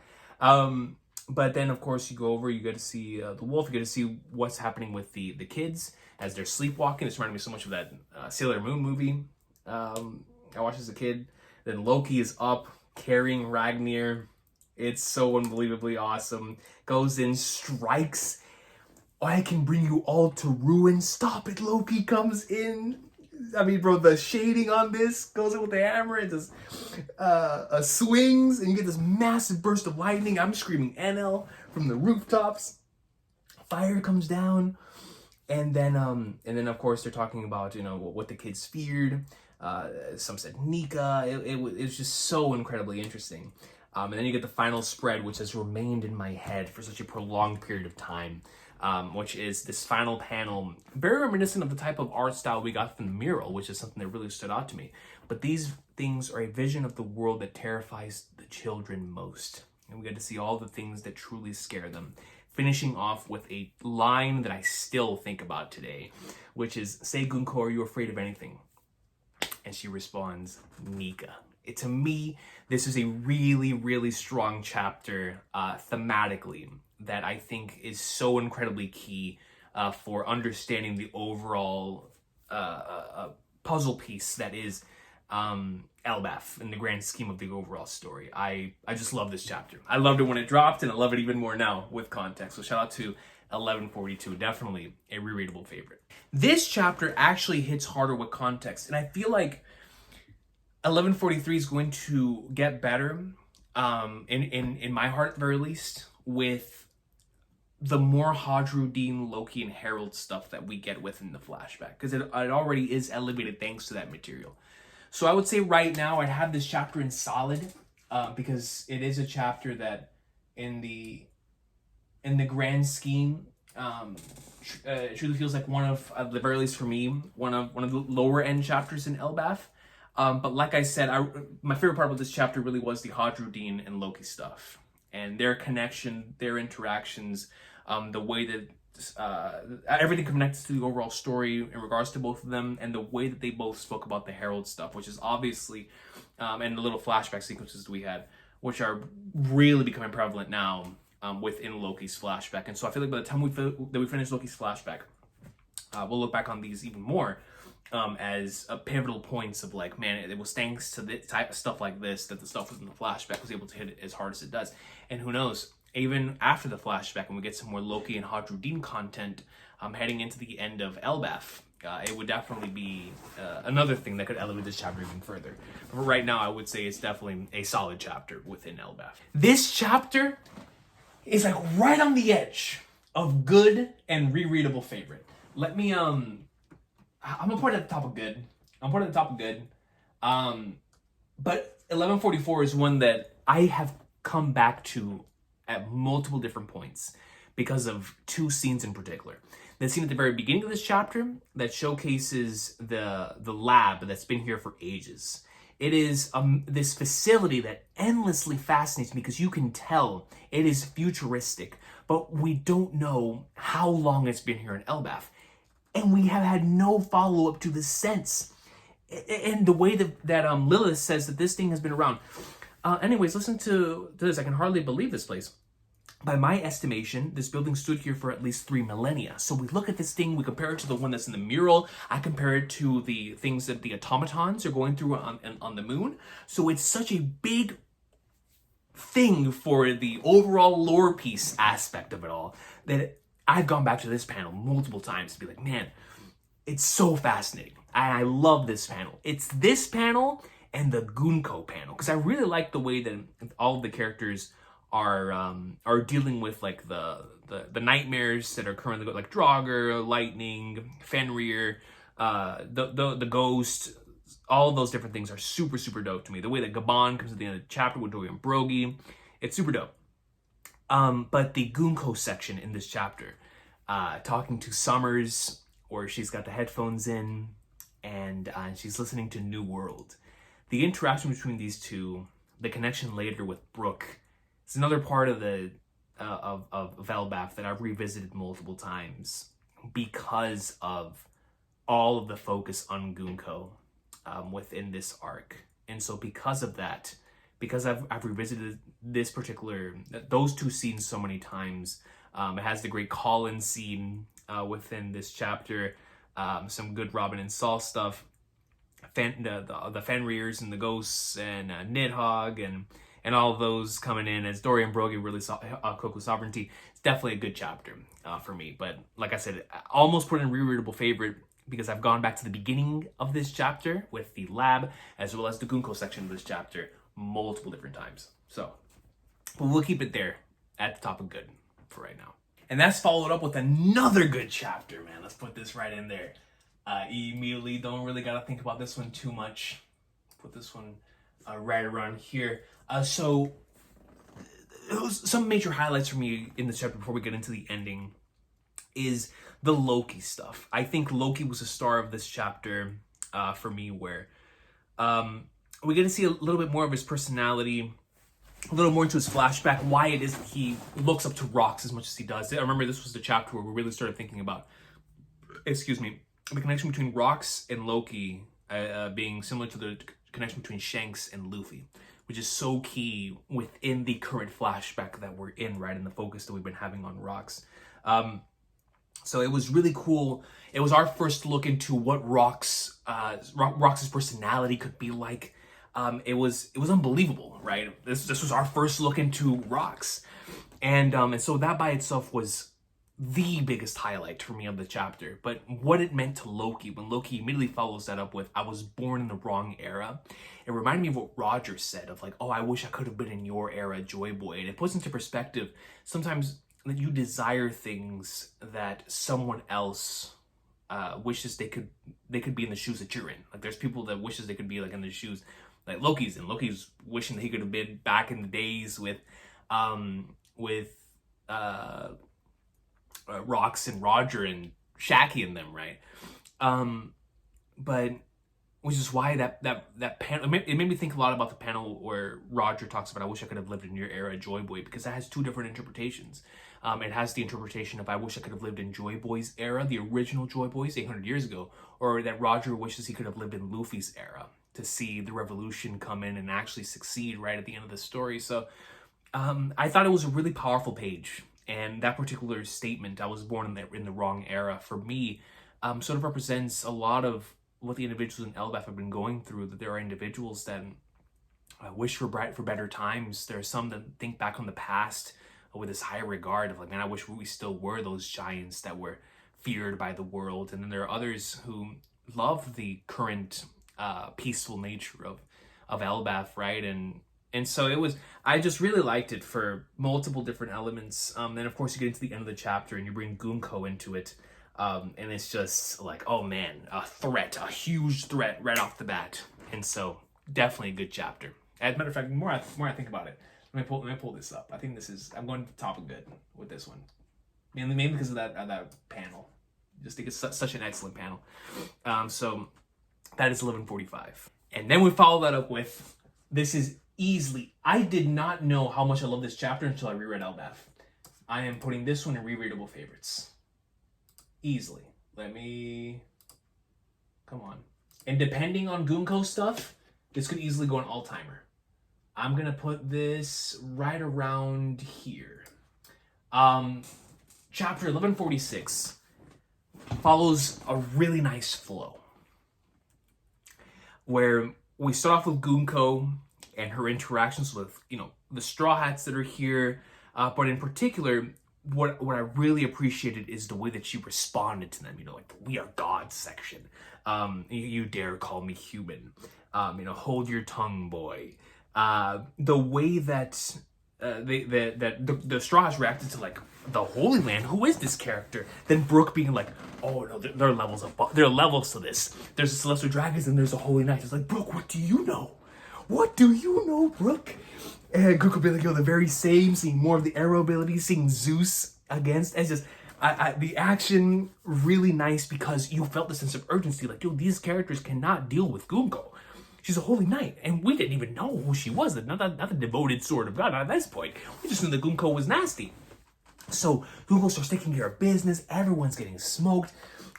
Speaker 1: But then of course you get to see the wolf. You get to see what's happening with the kids as they're sleepwalking. It's reminding me so much of that Sailor Moon movie I watched as a kid. Then Loki is up carrying Ragnar. It's so unbelievably awesome. Goes in, strikes. I can bring you all to ruin. Stop it, Loki comes in. I mean, bro, the shading on this goes in with the hammer and just swings, and you get this massive burst of lightning. I'm screaming NL from the rooftops. Fire comes down, and then of course they're talking about what the kids feared. Some said Nika. It was just so incredibly interesting. And then you get the final spread, which has remained in my head for such a prolonged period of time. which is this final panel, very reminiscent of the type of art style we got from the mural, which is something that really stood out to me. But these things are a vision of the world that terrifies the children most. And we get to see all the things that truly scare them. Finishing off with a line that I still think about today, which is, "Say, Gunko, are you afraid of anything?" And she responds, "Nika." To me, this is a really, really strong chapter thematically that I think is so incredibly key for understanding the overall puzzle piece that is Elbaf in the grand scheme of the overall story. I just love this chapter. I loved it when it dropped, and I love it even more now with context. So shout out to 1142. Definitely a rereadable favorite. This chapter actually hits harder with context, and I feel like 1143 is going to get better, in my heart at the very least, with the more Hadruddin, Loki, and Harold stuff that we get within the flashback, because it already is elevated thanks to that material. So I would say right now I'd have this chapter in solid, because it is a chapter that in the grand scheme it truly feels like one of, at the very least for me, one of the lower end chapters in Elbaf. But like I said, my favorite part about this chapter really was the Hadruddin and Loki stuff, and their connection, their interactions, the way that everything connects to the overall story in regards to both of them, and the way that they both spoke about the Herald stuff, which is obviously, and the little flashback sequences we had, which are really becoming prevalent now within Loki's flashback. And so I feel like by the time we finish Loki's flashback, we'll look back on these even more as pivotal points of like, man, it was thanks to the type of stuff like this that the stuff within the flashback was able to hit it as hard as it does. And who knows, even after the flashback, when we get some more Loki and Hadruddin content heading into the end of Elbaf, it would definitely be another thing that could elevate this chapter even further. But right now, I would say it's definitely a solid chapter within Elbaf. This chapter is like right on the edge of good and rereadable favorite. Let me I'm gonna put it at the top of good. But 1144 is one that I have come back to at multiple different points because of two scenes in particular. The scene at the very beginning of this chapter that showcases the lab that's been here for ages. It is this facility that endlessly fascinates me because you can tell it is futuristic, but we don't know how long it's been here in Elbaf. And we have had no follow-up to the sense. And the way that Lilith says that this thing has been around. Anyways, listen to this. I can hardly believe this place. By my estimation, this building stood here for at least 3 millennia. So we look at this thing, we compare it to the one that's in the mural. I compare it to the things that the automatons are going through on the moon. So it's such a big thing for the overall lore piece aspect of it all that I've gone back to this panel multiple times to be like, man, it's so fascinating. I love this panel. It's this panel and the Gunko panel, because I really like the way that all of the characters are dealing with like the nightmares that are currently going, like Draugr, Lightning, Fenrir, the Ghost. All of those different things are super, super dope to me. The way that Gabon comes at the end of the chapter with Dorian Brogy, it's super dope. But the Gunko section in this chapter, talking to Summers, where she's got the headphones in, and she's listening to New World. The interaction between these two, the connection later with Brooke, it's another part of the of Elbaf that I've revisited multiple times because of all of the focus on Gunko within this arc. And so because of that, because I've revisited those two scenes so many times, it has the great call-in scene within this chapter, some good Robin and Saul stuff, the Fenrirs and the Ghosts and Nidhogg and all of those coming in as Dorian Brogy really saw Coco's sovereignty. It's definitely a good chapter for me. But like I said, I almost put in rereadable favorite because I've gone back to the beginning of this chapter with the lab as well as the Gunko section of this chapter multiple different times. So, but we'll keep it there at the top of good for right now. And that's followed up with another good chapter, man. Let's put this right in there. Immediately, don't really got to think about this one too much. Put this one right around here. So, it was some major highlights for me in this chapter before we get into the ending. is the Loki stuff. I think Loki was the star of this chapter for me, where we get to see a little bit more of his personality, a little more into his flashback, why it is that he looks up to rocks as much as he does. I remember this was the chapter where we really started thinking about, the connection between rocks and Loki being similar to the connection between Shanks and Luffy, which is so key within the current flashback that we're in, right, in the focus that we've been having on rocks. So it was really cool. It was our first look into what Rock's personality could be like. It was unbelievable, right? This was our first look into Rocks, and so that by itself was the biggest highlight for me of the chapter. But what it meant to Loki, when Loki immediately follows that up with, "I was born in the wrong era," it reminded me of what Roger said of like, "Oh, I wish I could have been in your era, Joy Boy." And it puts into perspective sometimes that you desire things that someone else wishes they could be in the shoes that you're in. Like there's people that wishes they could be like in the shoes like Loki's in. Loki's wishing that he could have been back in the days with Rox and Roger and Shaggy and them, right? But which is why that panel, it made me think a lot about the panel where Roger talks about, "I wish I could have lived in your era, Joy Boy," because that has two different interpretations. It has the interpretation of, "I wish I could have lived in Joy Boy's era, the original Joy Boys 800 years ago," or that Roger wishes he could have lived in Luffy's era to see the revolution come in and actually succeed right at the end of the story. So I thought it was a really powerful page. And that particular statement, "I was born in the wrong era," for me, sort of represents a lot of what the individuals in Elbaf have been going through. That there are individuals that wish for better times. There are some that think back on the past with this high regard of like, "Man, I wish we still were those giants that were feared by the world." And then there are others who love the current peaceful nature of Elbaf, right? And so I just really liked it for multiple different elements. Then of course you get into the end of the chapter and you bring Gunko into it. And it's just like, oh man, a huge threat right off the bat. And so definitely a good chapter. As a matter of fact, the more I think about it, let me pull this up. I think I'm going to the top of good with this one. Mainly because of that panel. I just think it's such an excellent panel. So that is 11:45. And then we follow that up with, this is easily, I did not know how much I love this chapter until I reread Elbaf. I am putting this one in rereadable favorites. Easily. Come on. And depending on Gunko stuff, this could easily go an all-timer. I'm going to put this right around here. Chapter 1146 follows a really nice flow, where we start off with Gunko and her interactions with, the Straw Hats that are here. But in particular, what I really appreciated is the way that she responded to them. Like the "we are gods" section. You dare call me human. Hold your tongue, boy. The way that the Straw Hats reacted to like the Holy Land. Who is this character? Then Brooke being like, "Oh no, there are levels there are levels to this. There's the Celestial Dragons and there's the Holy Knights." It's like, "Brooke, what do you know? What do you know, Brooke?" And Goku be like, "Yo, the very same." Seeing more of the arrow ability, seeing Zeus against. It's just, the action really nice because you felt the sense of urgency. Like, yo, these characters cannot deal with Gunko. She's a holy knight, and we didn't even know who she was. Not the devoted sword of God. Not at this point, we just knew that Gunko was nasty. So Gunko starts taking care of business. Everyone's getting smoked,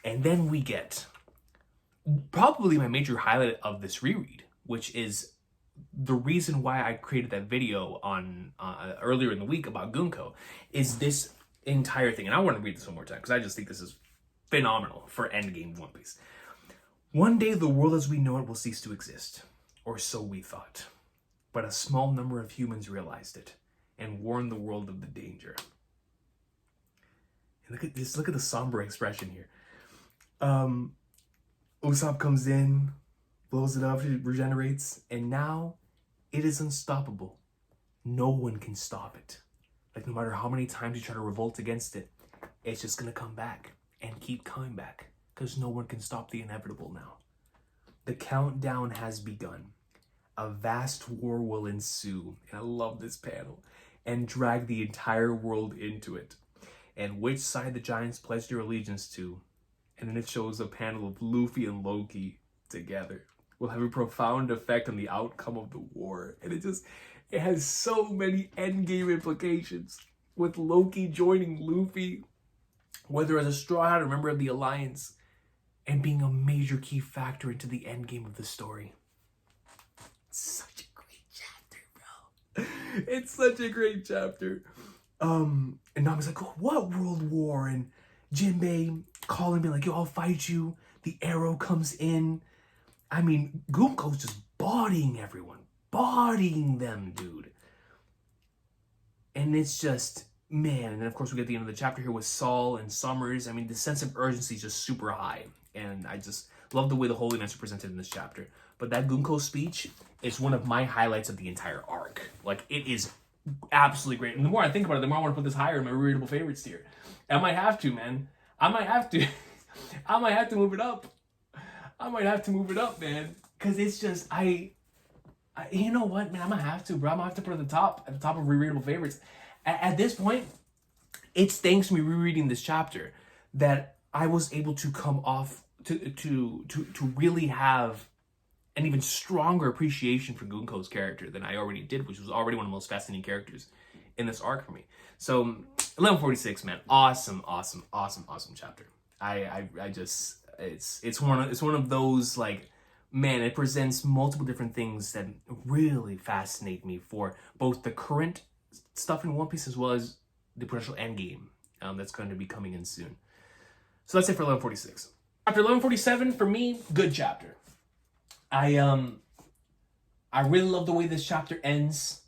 Speaker 1: and then we get probably my major highlight of this reread, which is the reason why I created that video on earlier in the week about Gunko, is this entire thing. And I want to read this one more time because I just think this is phenomenal for Endgame One Piece. "One day the world as we know it will cease to exist, or so we thought. But a small number of humans realized it and warned the world of the danger." And look at the somber expression here. Usopp comes in, blows it up, it regenerates, and now it is unstoppable. No one can stop it. Like, no matter how many times you try to revolt against it, it's just gonna come back and keep coming back, because no one can stop the inevitable now. The countdown has begun. A vast war will ensue, and I love this panel, and drag the entire world into it. and which side the Giants pledged their allegiance to. And then it shows a panel of Luffy and Loki together will have a profound effect on the outcome of the war. And it has so many endgame implications, with Loki joining Luffy, whether as a Straw Hat or member of the Alliance, and being a major key factor into the endgame of the story. It's such a great chapter, bro. It's such a great chapter. And Nami's like, oh, what world war? And Jinbei calling me like, yo, I'll fight you. The arrow comes in. I mean, Gunko's just bodying everyone. Bodying them, dude. And it's just, man. And then, of course, we get the end of the chapter here with Saul and Summers. I mean, the sense of urgency is just super high. And I just love the way the Holy Knights are presented in this chapter. But that Gunko speech is one of my highlights of the entire arc. Like, it is absolutely great. And the more I think about it, the more I want to put this higher in my readable favorites tier. I might have to, man. I might have to. I might have to move it up. I might have to move it up, man. Because it's just, you know what, man? I'm going to have to, bro. I'm going to have to put it at the top of rereadable favorites. At this point, it's thanks to me rereading this chapter that I was able to come off to really have an even stronger appreciation for Gunko's character than I already did, which was already one of the most fascinating characters in this arc for me. So 1146, man, awesome chapter. I just, it's one of those, like, man, it presents multiple different things that really fascinate me for both the current stuff in One Piece as well as the potential endgame that's going to be coming in soon. So that's it for 1146. After 1147, for me, good chapter. I really love the way this chapter ends,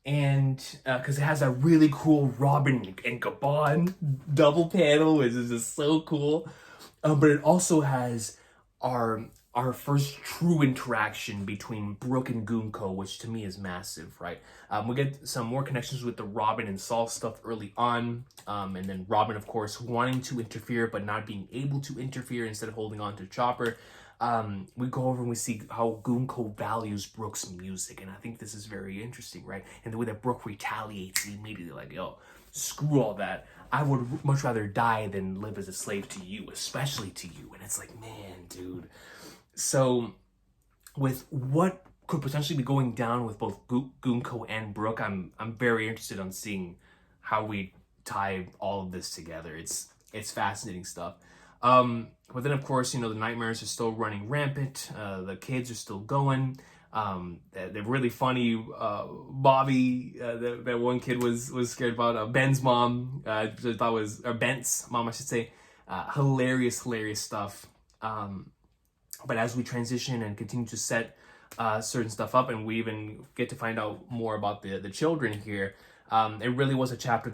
Speaker 1: and because it has a really cool Robin and Gabon double panel, which is just so cool. But it also has our first true interaction between Brook and Gunko, which to me is massive, right? We get some more connections with the Robin and Saul stuff early on, and then Robin, of course, wanting to interfere but not being able to interfere, instead of holding on to Chopper. We go over and we see how Gunko values Brook's music, and I think this is very interesting, right? And the way that Brook retaliates immediately, like, yo, screw all that. I would much rather die than live as a slave to you, especially to you. And it's like, man, dude. So with what could potentially be going down with both Gunko and Brook, I'm very interested on seeing how we tie all of this together. It's fascinating stuff. But then, of course, you know, the nightmares are still running rampant. The kids are still going. They're really funny. Bobby, that one kid was scared about. Ben's mom, I thought was, or Bent's mom, I should say. Hilarious stuff. But as we transition and continue to set certain stuff up, and we even get to find out more about the children here, it really was a chapter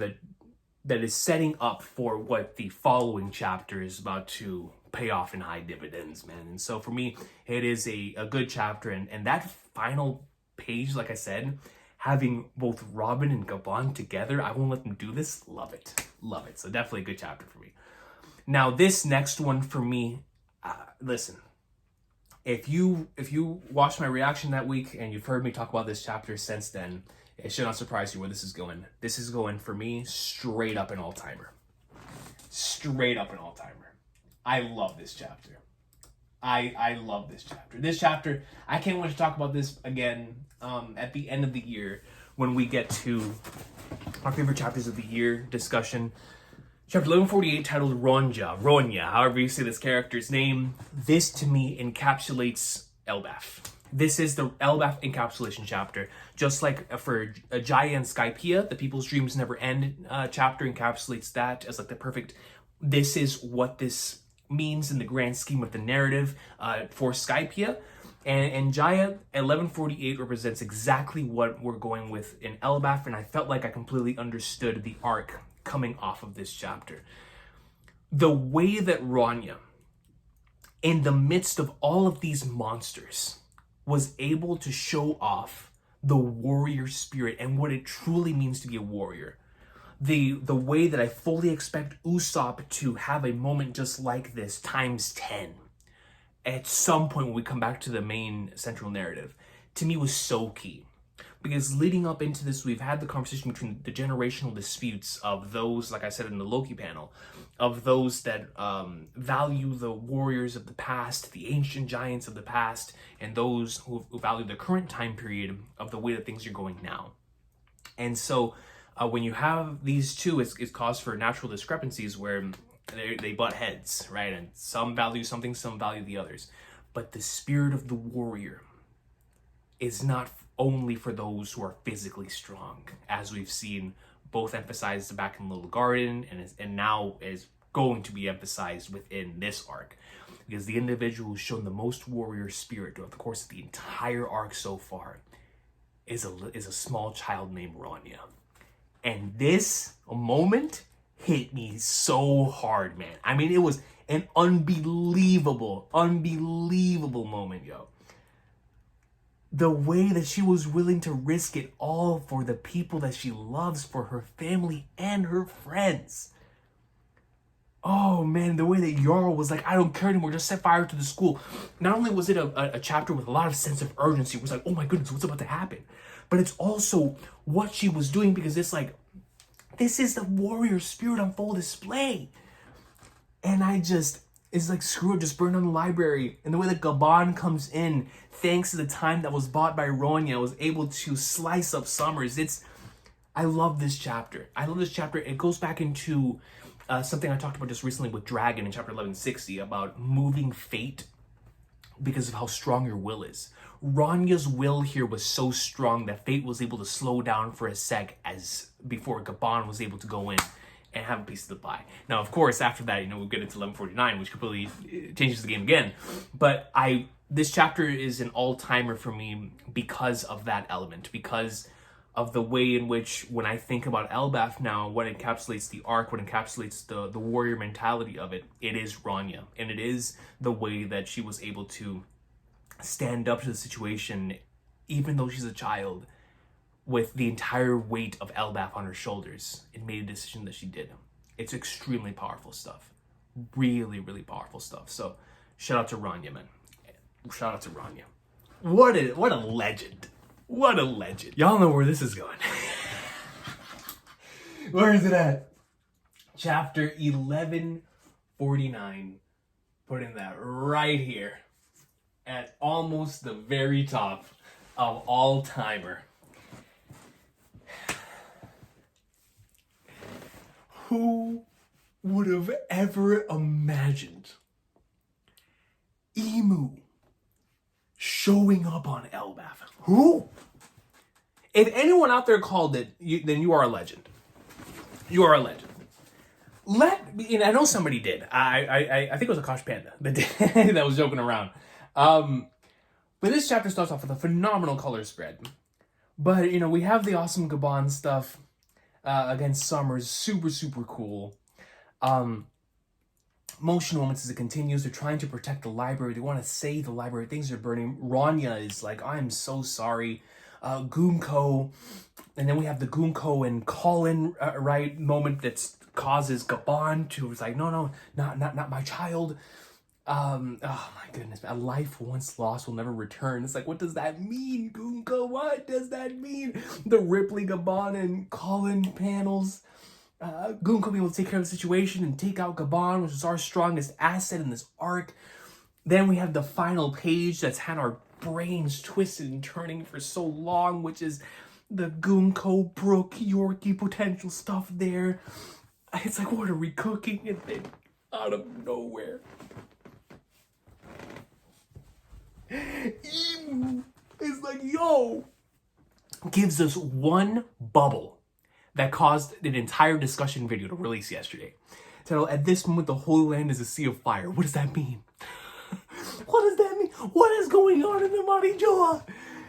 Speaker 1: that is setting up for what the following chapter is about to pay off in high dividends, man. And so for me, it is a good chapter. And that final page, like I said, having both Robin and Gabon together, I won't let them do this. Love it. So definitely a good chapter for me. Now, this next one for me, listen, if you watched my reaction that week and you've heard me talk about this chapter since then, it should not surprise you where this is going. This is going, for me, straight up an all-timer. I love this chapter. I love this chapter. This chapter, I can't wait to talk about this again at the end of the year when we get to our favorite chapters of the year discussion. Chapter 1148, titled Ronya, however you say this character's name. This, to me, encapsulates Elbaf. This is the Elbaf encapsulation chapter. Just like for Jaya and Skypiea, the People's Dreams Never End chapter encapsulates that as like the perfect, this is what this means in the grand scheme of the narrative for Skypiea. And Jaya, 1148 represents exactly what we're going with in Elbaf, and I felt like I completely understood the arc coming off of this chapter. The way that Ronya, in the midst of all of these monsters, was able to show off the warrior spirit and what it truly means to be a warrior. The way that I fully expect Usopp to have a moment just like this times 10 at some point when we come back to the main central narrative, to me was so key. Because leading up into this, we've had the conversation between the generational disputes of those, like I said in the Loki panel, of those that value the warriors of the past, the ancient giants of the past, and those who value the current time period of the way that things are going now. And so when you have these two, it's cause for natural discrepancies where they butt heads, right? And some value something, some value the others. But the spirit of the warrior is not only for those who are physically strong, as we've seen both emphasized back in Little Garden and now is going to be emphasized within this arc. Because the individual who's shown the most warrior spirit throughout the course of the entire arc so far is a small child named Rania. And this moment hit me so hard, man. I mean, it was an unbelievable moment, yo. The way that she was willing to risk it all for the people that she loves, for her family and her friends. Oh man, the way that Yarl was like, I don't care anymore, just set fire to the school. Not only was it a chapter with a lot of sense of urgency, it was like, oh my goodness, what's about to happen? But it's also what she was doing, because it's like, this is the warrior spirit on full display. And it's like, screw it, just burn down the library. And the way that Gabon comes in, thanks to the time that was bought by Ronya, was able to slice up Summers. I love this chapter. It goes back into something I talked about just recently with Dragon in chapter 1160 about moving fate because of how strong your will is. Ronya's will here was so strong that fate was able to slow down for a sec before Gabon was able to go in and have a piece of the pie. Now, of course, after that, we get into 1149, which completely changes the game again. But this chapter is an all-timer for me because of that element, because of the way in which, when I think about Elbaf now, what encapsulates the arc, what encapsulates the warrior mentality of it, it is Ronya. And it is the way that she was able to stand up to the situation, even though she's a child, with the entire weight of Elbaf on her shoulders, and made a decision that she did. It's extremely powerful stuff. Really, really powerful stuff. So, shout out to Ronya, man. Shout out to Ronya. What a legend. What a legend. Y'all know where this is going. Where is it at? Chapter 1149. Putting that right here at almost the very top of all-timer. Who would have ever imagined Emu showing up on Elbaf? Who? If anyone out there called it, then you are a legend. You are a legend. And I know somebody did. I think it was Akash Panda that was joking around. But this chapter starts off with a phenomenal color spread. But, we have the awesome Gabon stuff against Summers. Super, super cool. Emotional moments as it continues. They're trying to protect the library. They want to save the library. Things are burning. Ronya is like, I'm so sorry. Goonko. And then we have the Goonko and Colin, moment that causes Gabon to, it's like, no, not my child. Oh my goodness, a life once lost will never return. It's like, what does that mean, Goonko? What does that mean? The Ripley, Gabon, and Colin panels. Goonko be able to take care of the situation and take out Gabon, which is our strongest asset in this arc. Then we have the final page that's had our brains twisted and turning for so long, which is the Goonko, Brooke, Yorkie potential stuff there. It's like, what are we cooking? And then out of nowhere, Emu is like, yo, gives us one bubble that caused an entire discussion video to release yesterday. Titled, at this moment, the Holy Land is a sea of fire. What does that mean? What does that mean? What is going on in the Marijoa?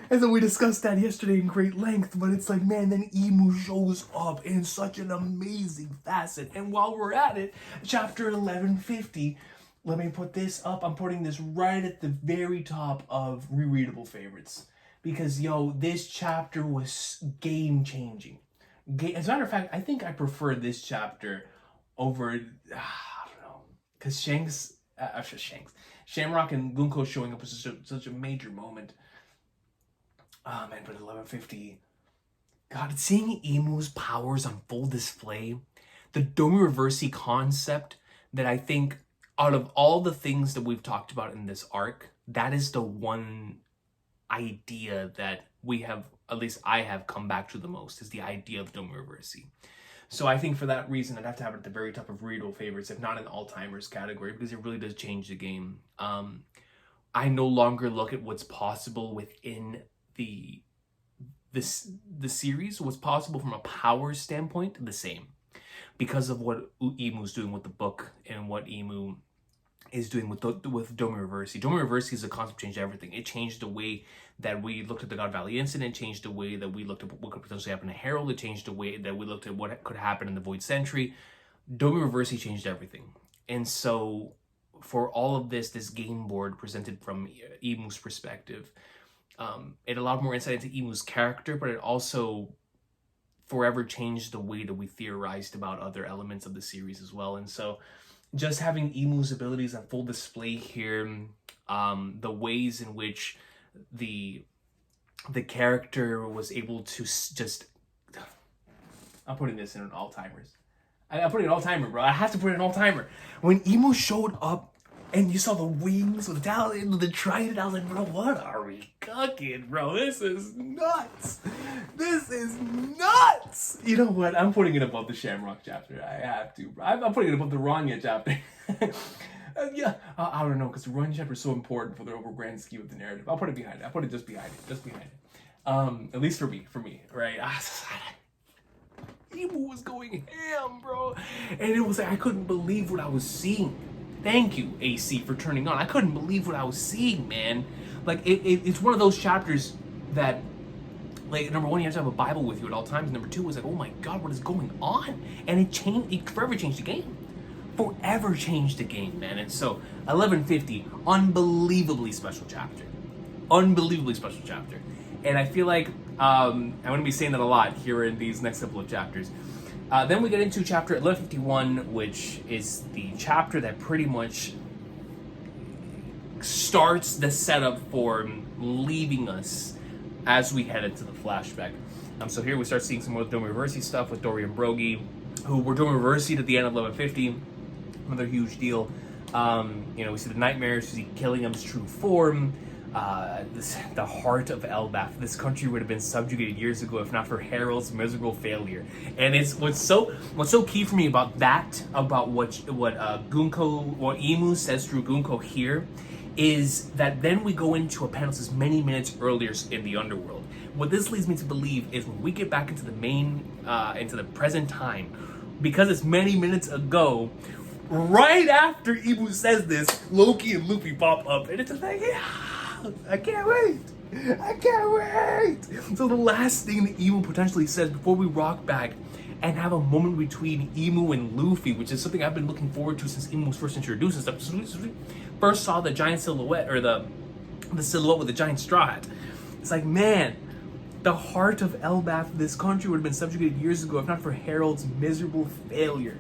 Speaker 1: And so we discussed that yesterday in great length, but it's like, man, then Emu shows up in such an amazing facet. And while we're at it, chapter 1150, let me put this up. I'm putting this right at the very top of rereadable favorites. Because, this chapter was game-changing. As a matter of fact, I think I prefer this chapter over, I don't know, because Shamrock and Goonko showing up was such a major moment. Oh man, but 1150. God, seeing Emu's powers on full display, the Domi Reversi concept that I think out of all the things that we've talked about in this arc, that is the one idea that we have, at least I have come back to the most, is the idea of Domi Reversi. So I think for that reason, I'd have to have it at the very top of readable favorites, if not an all-timers category, because it really does change the game. I no longer look at what's possible within the series, what's possible from a power standpoint, the same, because of what Emu's doing with the book and what Emu is doing with Domi Reversi. Domi Reversi is a concept changed everything. It changed the way that we looked at the God Valley incident, changed the way that we looked at what could potentially happen to Herald, it changed the way that we looked at what could happen in the Void Century. Domi Reversi changed everything. And so for all of this game board presented from Emu's perspective, it allowed more insight into Emu's character, but it also forever changed the way that we theorized about other elements of the series as well. And so just having Emu's abilities on full display here, the ways in which the character was able to just... I'm putting this in an all-timers. I'm putting an all-timer, bro. I have to put an all-timer. When Emu showed up and you saw the wings with the trident, I was like, bro, what are we cooking, bro? This is nuts. This is nuts. You know what? I'm putting it above the Shamrock chapter. I have to, bro. I'm putting it above the Rania chapter. Yeah, I don't know, because the Rania chapter is so important for the overall grand scheme of the narrative. I'll put it behind it. I'll put it just behind it. At least for me, right? Emu was going ham, bro. And it was like, I couldn't believe what I was seeing. Thank you, AC, for turning on. I couldn't believe what I was seeing, man. Like, it's one of those chapters that, like, number one, you have to have a Bible with you at all times. Number two was like, oh my God, what is going on? And it forever changed the game. Forever changed the game, man. And so, 1150, unbelievably special chapter. Unbelievably special chapter. And I feel like I'm going to be saying that a lot here in these next couple of chapters. Then we get into chapter 1151, which is the chapter that pretty much starts the setup for leaving us as we head into the flashback. So here we start seeing some more Domi Reversi stuff with Dorian Brogy, who were Domi Reversi at the end of 1150. Another huge deal. We see the nightmares, we see Killian's true form. The heart of Elbaf. This country would have been subjugated years ago if not for Harold's miserable failure. And it's what's so key for me about that, about what Emu says through Gunko here, is that then we go into a panel that says many minutes earlier in the underworld. What this leads me to believe is when we get back into the into the present time, because it's many minutes ago, right after Emu says this, Loki and Luffy pop up, and it's just like, yeah, I can't wait. So the last thing that Emu potentially says before we rock back and have a moment between Emu and Luffy, which is something I've been looking forward to since Emu was first introduced and stuff. First saw the giant silhouette, or the silhouette with the giant straw hat. It's like, man, the heart of Elbaf, this country would have been subjugated years ago if not for Harold's miserable failure.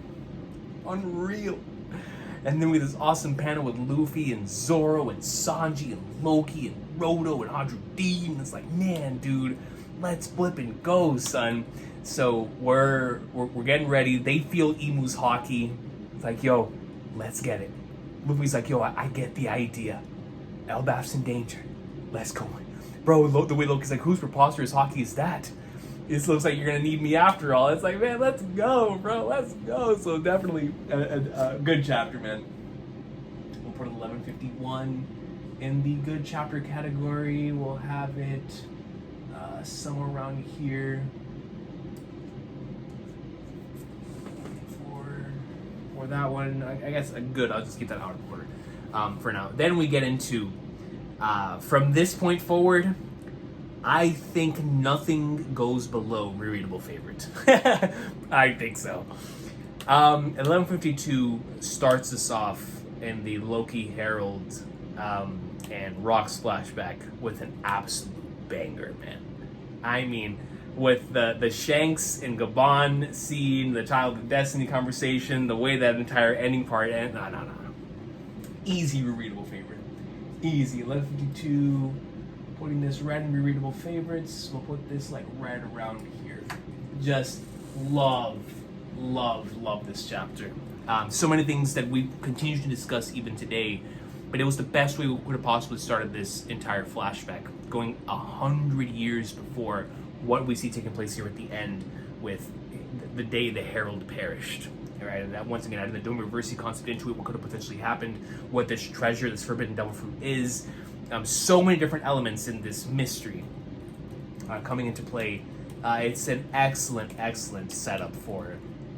Speaker 1: Unreal. And then we have this awesome panel with Luffy and Zoro and Sanji and Loki and Roto and Hadru Dean. It's like, man, dude, let's flip and go, son. So we're getting ready. They feel Emu's hockey. It's like, yo, let's get it. Luffy's like, yo, I get the idea. Elbaf's in danger. Let's go. Bro, the way Loki's like, whose preposterous hockey is that? This looks like you're gonna need me after all. It's like, man, let's go, bro, let's go. So definitely a good chapter, man. We'll put 1151 in the good chapter category. We'll have it somewhere around here for that one. I guess good. I'll just keep that out of order for now. Then we get into from this point forward, I think nothing goes below rereadable favorite. I think so. 1152 starts us off in the Loki Herald and Rock's flashback with an absolute banger, man. I mean, with the Shanks and Gabon scene, the Child of Destiny conversation, the way that entire ending part ends, no. Easy rereadable favorite. Easy. 1152. putting this red in rereadable favorites. We'll put this like right around here. Just love this chapter. So many things that we continue to discuss even today, but it was the best way we could have possibly started this entire flashback, going 100 years before what we see taking place here at the end with the day the Herald perished. Right, and that once again, adding the Dome Reversi concept into it, what could have potentially happened, what this treasure, this forbidden devil fruit is. So many different elements in this mystery coming into play. It's an excellent setup for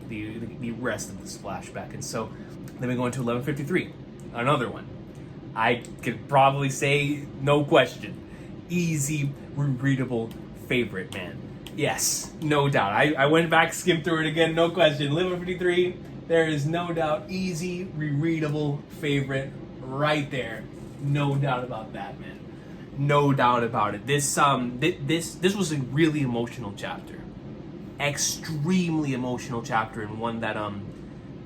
Speaker 1: the rest of this flashback. And so then we go into 1153, another one. I could probably say, no question, easy, readable favorite, man. Yes, no doubt. I went back, skimmed through it again, no question. 1153, there is no doubt, easy, rereadable favorite right there. No doubt about that, man. No doubt about it. This was a really emotional chapter. Extremely emotional chapter, and one that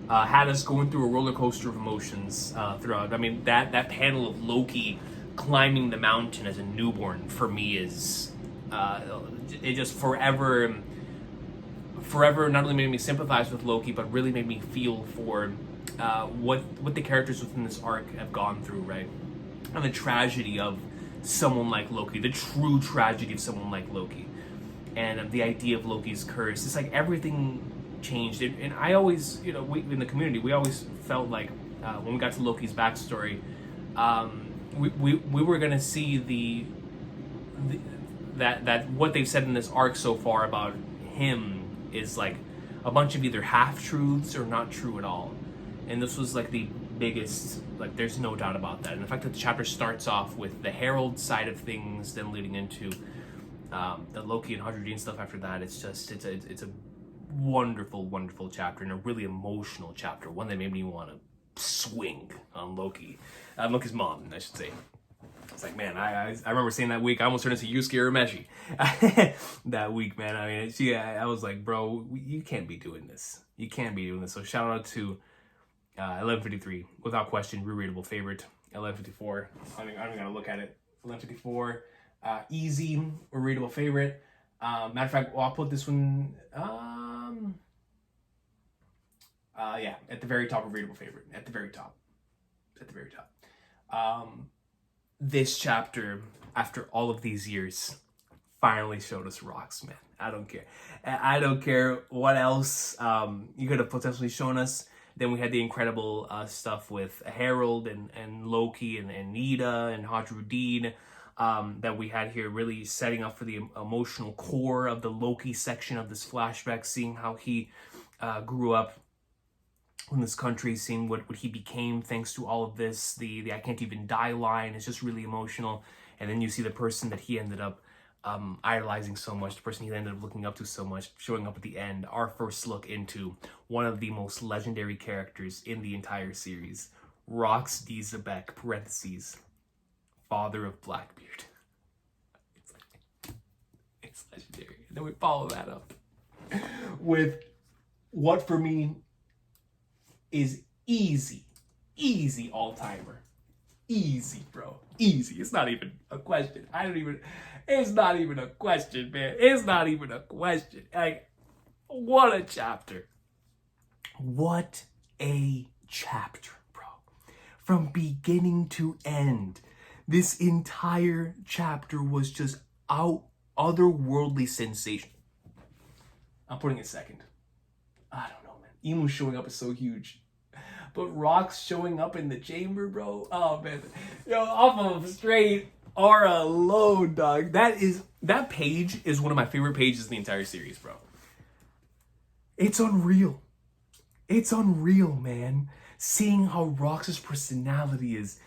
Speaker 1: had us going through a roller coaster of emotions throughout. I mean, that panel of Loki climbing the mountain as a newborn for me is it just forever not only made me sympathize with Loki, but really made me feel for what the characters within this arc have gone through, right? And the tragedy of someone like Loki, the true tragedy of someone like Loki, and the idea of Loki's curse. It's like everything changed, and I always, we in the community, we always felt like when we got to Loki's backstory, we were gonna see that what they've said in this arc so far about him is like a bunch of either half-truths or not true at all. And this was like the biggest, like, there's no doubt about that. And the fact that the chapter starts off with the Herald side of things, then leading into the Loki and Hadrudine stuff after that, it's a wonderful chapter, and a really emotional chapter, one that made me want to swing on Loki's mom, I should say. It's like, man, I remember saying that week, I almost turned into Yusuke Urameshi that week, man. I mean, I was like, bro, you can't be doing this. You can't be doing this. So shout out to 1153, without question, rereadable favorite. 1154, I'm even gonna look at it. 1154, easy, rereadable favorite. Matter of fact, I'll put this one, yeah, at the very top of readable favorite. At the very top. This chapter, after all of these years, finally showed us Rox, man. I don't care. I don't care what else you could have potentially shown us. Then we had the incredible stuff with Herald and Loki and Nita and Hadrudine that we had here, really setting up for the emotional core of the Loki section of this flashback, seeing how he grew up in this country, seeing what he became thanks to all of this. The I can't even die line is just really emotional. And then you see the person that he ended up idolizing so much, the person he ended up looking up to so much, showing up at the end. Our first look into one of the most legendary characters in the entire series, Rox D. Zebek, parentheses, father of Blackbeard. It's legendary. And then we follow that up with what for me is easy all-timer. Easy, bro. Easy. It's not even a question. It's not even a question, man. It's not even a question. Like, what a chapter. What a chapter, bro. From beginning to end, this entire chapter was just otherworldly sensation. I'm putting it second. I don't know, man. Emu showing up is so huge. But Rox showing up in the chamber, bro. Oh, man. Yo, off of straight aura alone, dog. That page is one of my favorite pages in the entire series, bro. It's unreal. It's unreal, man. Seeing how Rox's personality is.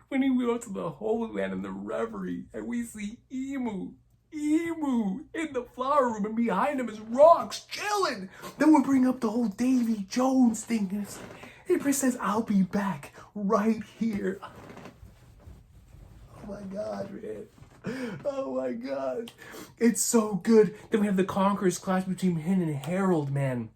Speaker 1: When we go to the Holy Land in the Reverie, and we see Emu in the flower room, and behind him is Rox chilling. Then we bring up the whole Davy Jones thing, and it's like, April says, I'll be back right here. Oh my God, man. Oh my God. It's so good. Then we have the Conqueror's clash between him and Herald, man.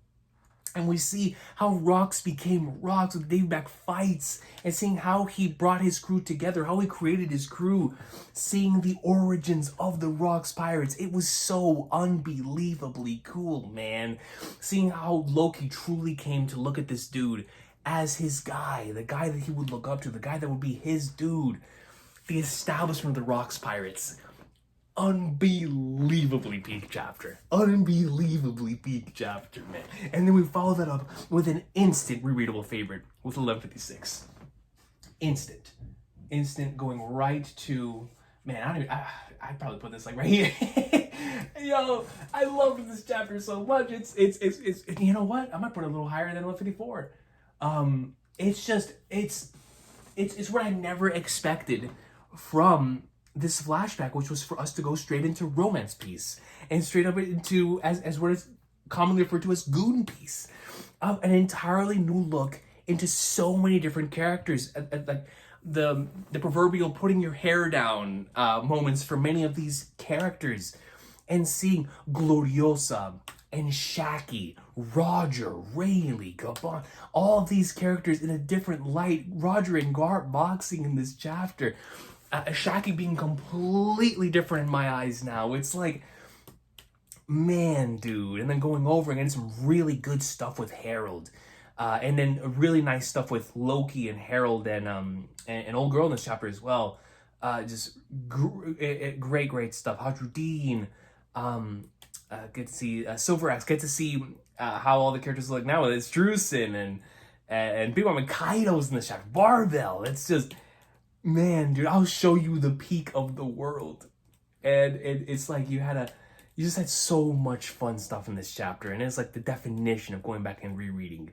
Speaker 1: And we see how Rocks became Rocks with Dave fights, and seeing how he brought his crew together, how he created his crew, seeing the origins of the Rocks Pirates. It was so unbelievably cool, man. Seeing how Loki truly came to look at this dude as his guy, the guy that he would look up to, the guy that would be his dude. The establishment of the Rocks Pirates. Unbelievably peak chapter. Unbelievably peak chapter, man. And then we follow that up with an instant rereadable favorite with 1156. Instant going right to, man, I'd probably put this like right here. Yo, I love this chapter so much. It's you know what? I might put it a little higher than 1154. It's what I never expected from this flashback, which was for us to go straight into romance piece and straight up into as what is commonly referred to as goon piece, an entirely new look into so many different characters, like the proverbial putting your hair down moments for many of these characters, and seeing Gloriosa and Shaki, Roger, Rayleigh, Gabon, all of these characters in a different light. Roger and Garp boxing in this chapter. Shaki being completely different in my eyes now. It's like, man, dude. And then going over and getting some really good stuff with Harold. And then really nice stuff with Loki and Harold and Old Girl in this chapter as well. Just great stuff. Hadrudine, get to see Silver Axe, get to see how all the characters look now. It's Drusen and Big Mom and Kaido's in this chapter. Barbell. It's just, man, dude, I'll show you the peak of the world. And it's like you just had so much fun stuff in this chapter. And it's like the definition of going back and rereading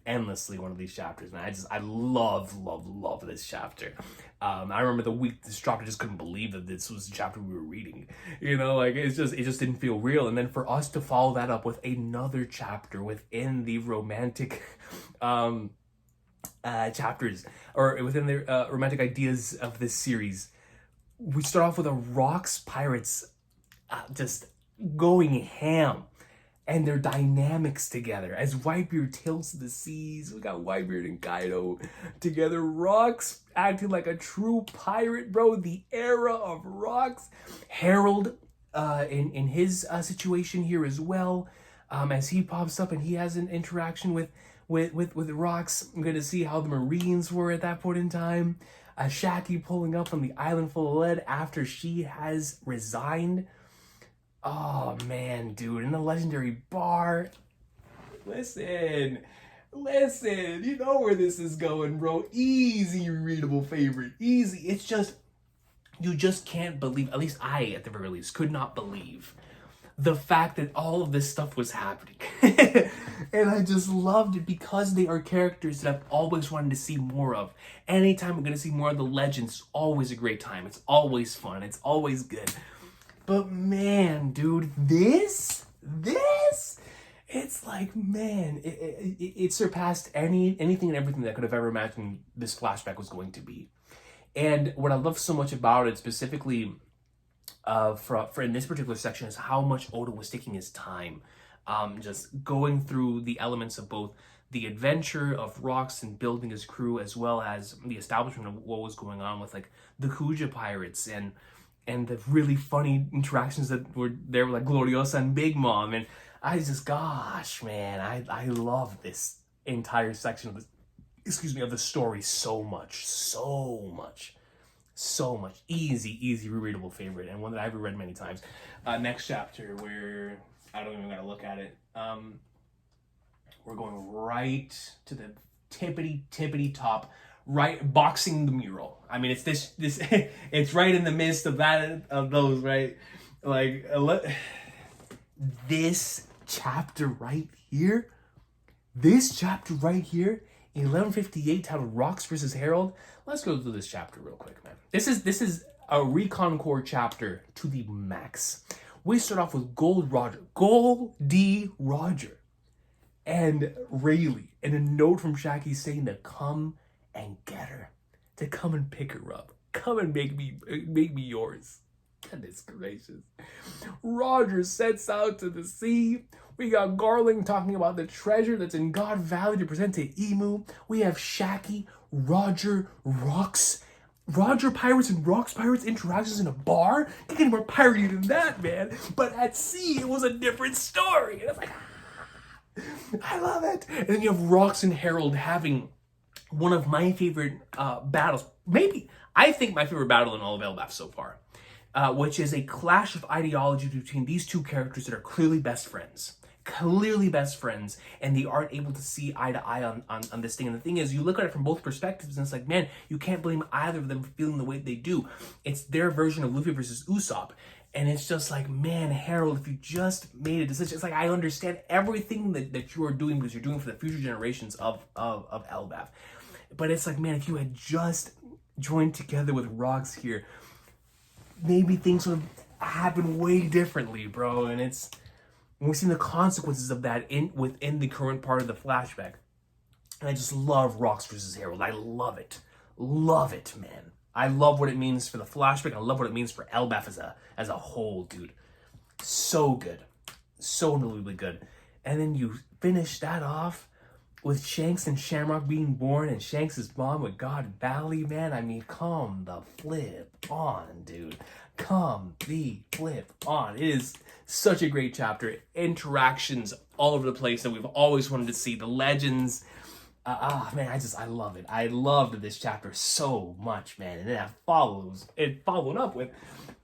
Speaker 1: endlessly one of these chapters, man. I love this chapter. I remember the week this dropped, I just couldn't believe that this was the chapter we were reading. You know, like it just didn't feel real. And then for us to follow that up with another chapter within the romantic chapters, or within the romantic ideas of this series, we start off with a Rocks Pirates just going ham, and their dynamics together as Whitebeard tilts the seas. We got Whitebeard and Kaido together. Rocks acting like a true pirate, bro. The era of Rocks. Harold in his situation here as well, as he pops up and he has an interaction with Rocks. I'm going to see how the Marines were at that point in time. Shaki pulling up on the island full of lead after she has resigned. Oh, man, dude. In the legendary bar. Listen. You know where this is going, bro. Easy readable favorite. Easy. It's just, you just can't believe, at least I, at the very least, could not believe the fact that all of this stuff was happening. And I just loved it because they are characters that I've always wanted to see more of. Anytime we're going to see more of the legends, it's always a great time. It's always fun. It's always good. But man, dude, this, it's like, man, it surpassed anything and everything that I could have ever imagined this flashback was going to be. And what I love so much about it, specifically for in this particular section, is how much Oda was taking his time, just going through the elements of both the adventure of Rocks and building his crew, as well as the establishment of what was going on with like the Kuja pirates and the really funny interactions that were there with like Gloriosa and Big Mom. And I just, gosh, man, I love this entire section of the story so much. Easy rereadable favorite, and one that I've read many times. Next chapter, where I don't even gotta look at it. We're going right to the tippity top, right, boxing the mural. I mean, it's this it's right in the midst of those, right? Like this chapter right here, 1158, titled Rocks versus Harold. Let's go through this chapter real quick, man. This is a Recon Core chapter to the max. We start off with Goldie Roger, and Rayleigh, and a note from Shaki saying to come and get her, to come and pick her up, come and make me yours. Goodness gracious. Roger sets out to the sea We got Garling talking about the treasure that's in God Valley to present to Emu. We have Shaggy, Roger, Rox, Roger Pirates and Rox Pirates interactions in a bar. Can't get any more piratey than that, man. But at sea, it was a different story. And it's like, I love it. And then you have Rox and Harold having one of my favorite battles. Maybe, I think my favorite battle in all of Elbaf so far. Which is a clash of ideology between these two characters that are clearly best friends. Clearly best friends, and they aren't able to see eye to eye on this thing. And the thing is, you look at it from both perspectives, and it's like, man, you can't blame either of them for feeling the way they do. It's their version of Luffy versus Usopp. And it's just like, man, Harold, if you just made a decision, it's like, I understand everything that you are doing because you're doing for the future generations of Elbaf. But it's like, man, if you had just joined together with Rox here, maybe things would happen way differently, bro. And it's, and we've seen the consequences of that within the current part of the flashback. And I just love Rox versus Harold. I love it. Love it, man. I love what it means for the flashback. I love what it means for Elbaf as a whole, dude. So good. So unbelievably good. And then you finish that off with Shanks and Shamrock being born and Shanks' mom with God Valley, man. I mean, come the flip on, dude. Come the flip on. It is such a great chapter. Interactions all over the place that we've always wanted to see. The legends. Man, I love it. I loved this chapter so much, man. And then it followed up with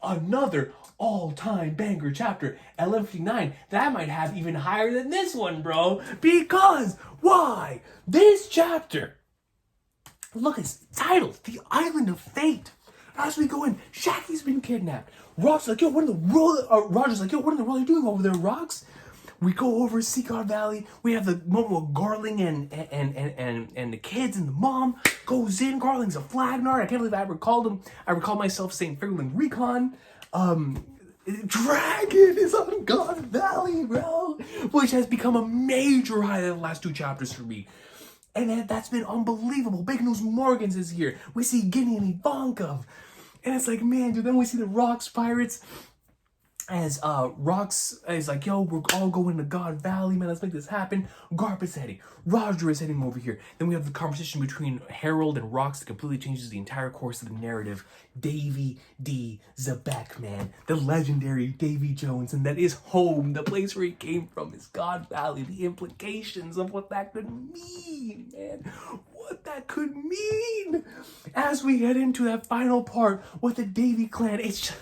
Speaker 1: another all-time banger chapter, 1159, that I might have even higher than this one, bro. Because, why? This chapter, look, it's titled, The Island of Fate. As we go in, Shaggy's been kidnapped. Rock's like, yo, what in the world? Roger's like, yo, what in the world are you doing over there, Rocks? We go over Seagull Valley. We have the moment where Garling and the kids and the mom goes in. Garling's a flagnard. I can't believe I ever called him. I recall myself saying Fairling Recon. Dragon is on God Valley, bro, which has become a major highlight of the last two chapters for me. And that's been unbelievable. Big News Morgans is here. We see Guinea and Ivankov. And it's like, man, dude, then we see the Rox Pirates. As Rox is like, yo, we're all going to God Valley, man, let's make this happen. Garp is heading. Roger is heading over here. Then we have the conversation between Harold and Rox that completely changes the entire course of the narrative. Davy D. Zabek, man. The legendary Davy Jones. And that is home. The place where he came from is God Valley. The implications of what that could mean, man. What that could mean. As we head into that final part with the Davy clan, it's just...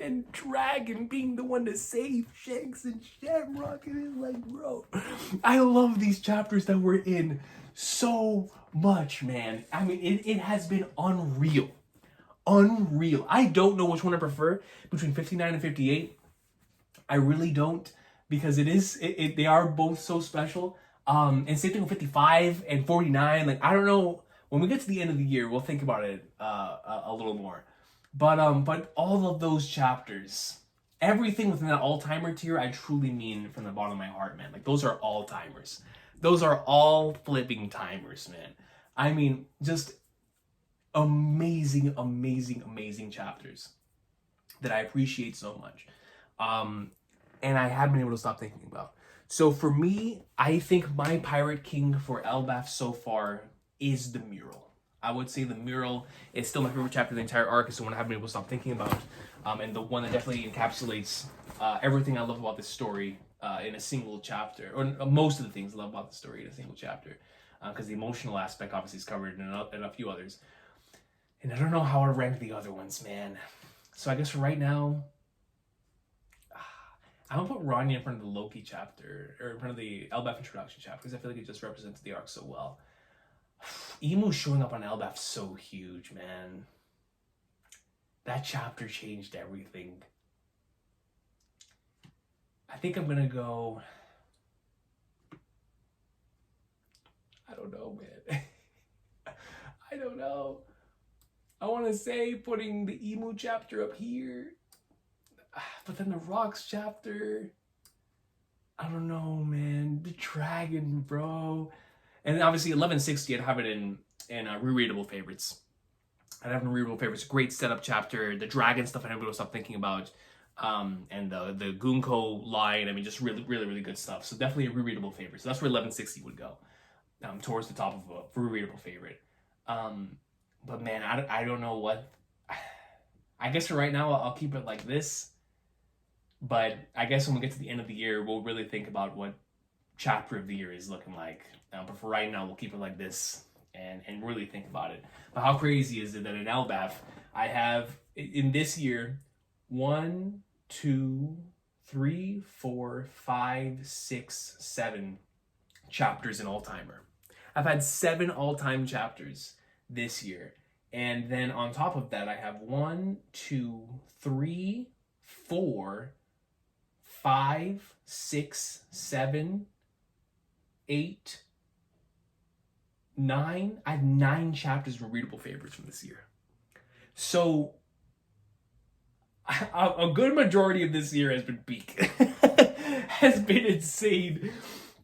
Speaker 1: and Dragon being the one to save Shanks and Shamrock, and it's like, bro, I love these chapters that we're in so much, man. I mean, it has been unreal. Unreal. I don't know which one I prefer between 59 and 58. I really don't, because they are both so special. And same thing with 55 and 49. Like, I don't know. When we get to the end of the year, we'll think about it a little more. But all of those chapters, everything within that all-timer tier, I truly mean from the bottom of my heart, man. Like, those are all-timers. Those are all flipping timers, man. I mean, just amazing, amazing, amazing chapters that I appreciate so much. And I haven't been able to stop thinking about. So for me, I think my Pirate King for Elbaf so far is the mural. I would say the mural is still my favorite chapter of the entire arc. It's the one I haven't been able to stop thinking about. And the one that definitely encapsulates everything I love about this story in a single chapter. Or most of the things I love about the story in a single chapter. Because the emotional aspect obviously is covered in a few others. And I don't know how to rank the other ones, man. So I guess for right now, I'm going to put Rania in front of the Loki chapter. Or in front of the Elbaf introduction chapter. Because I feel like it just represents the arc so well. Emu showing up on Elbaf so huge, man. That chapter changed everything. I think I'm gonna go... I don't know, man. I don't know. I want to say putting the Emu chapter up here. But then the Rocks chapter... I don't know, man. The Dragon, bro. And obviously 1160, I'd have it in rereadable favorites. I'd have it in rereadable favorites. Great setup chapter. The dragon stuff I never will stop thinking about. And the Gunko line, I mean, just really, really, really good stuff. So definitely a rereadable favorite. So that's where 1160 would go, towards the top of a rereadable favorite. But man, I don't know what. I guess for right now, I'll keep it like this. But I guess when we get to the end of the year, we'll really think about what chapter of the year is looking like. But for right now, we'll keep it like this and really think about it. But how crazy is it that in Elbaf, I have, in this year, 1, 2, 3, 4, 5, 6, 7 chapters in All-Timer. I've had 7 all-time chapters this year. And then on top of that, I have 1, 2, 3, 4, 5, 6, 7, 8, 9. I have 9 chapters of readable favorites from this year. So a good majority of this year has been peak. Has been insane.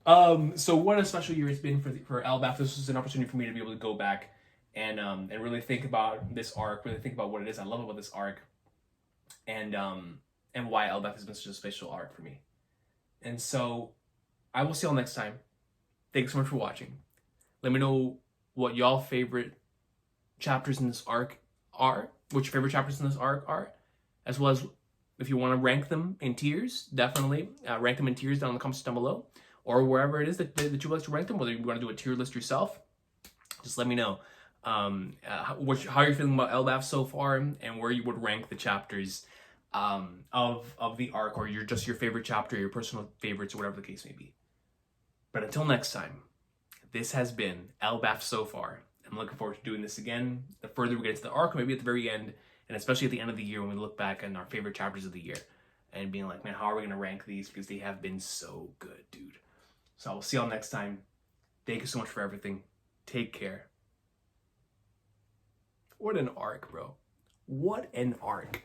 Speaker 1: So what a special year it's been for Elbaf. This was an opportunity for me to be able to go back and really think about this arc, really think about what it is I love about this arc, and why Elbaf has been such a special arc for me. And so I will see y'all next time. Thank you so much for watching. Let me know what y'all favorite chapters in this arc are, what your favorite chapters in this arc are, as well as if you want to rank them in tiers, definitely rank them in tiers down in the comments down below, or wherever it is that you like to rank them, whether you want to do a tier list yourself. Just let me know how you're feeling about Elbaf so far, and where you would rank the chapters of the arc, or just your favorite chapter, your personal favorites, or whatever the case may be. But until next time, this has been Elbaf so far. I'm looking forward to doing this again. The further we get into the arc, maybe at the very end, and especially at the end of the year when we look back on our favorite chapters of the year and being like, man, how are we going to rank these? Because they have been so good, dude. So I will see y'all next time. Thank you so much for everything. Take care. What an arc, bro. What an arc.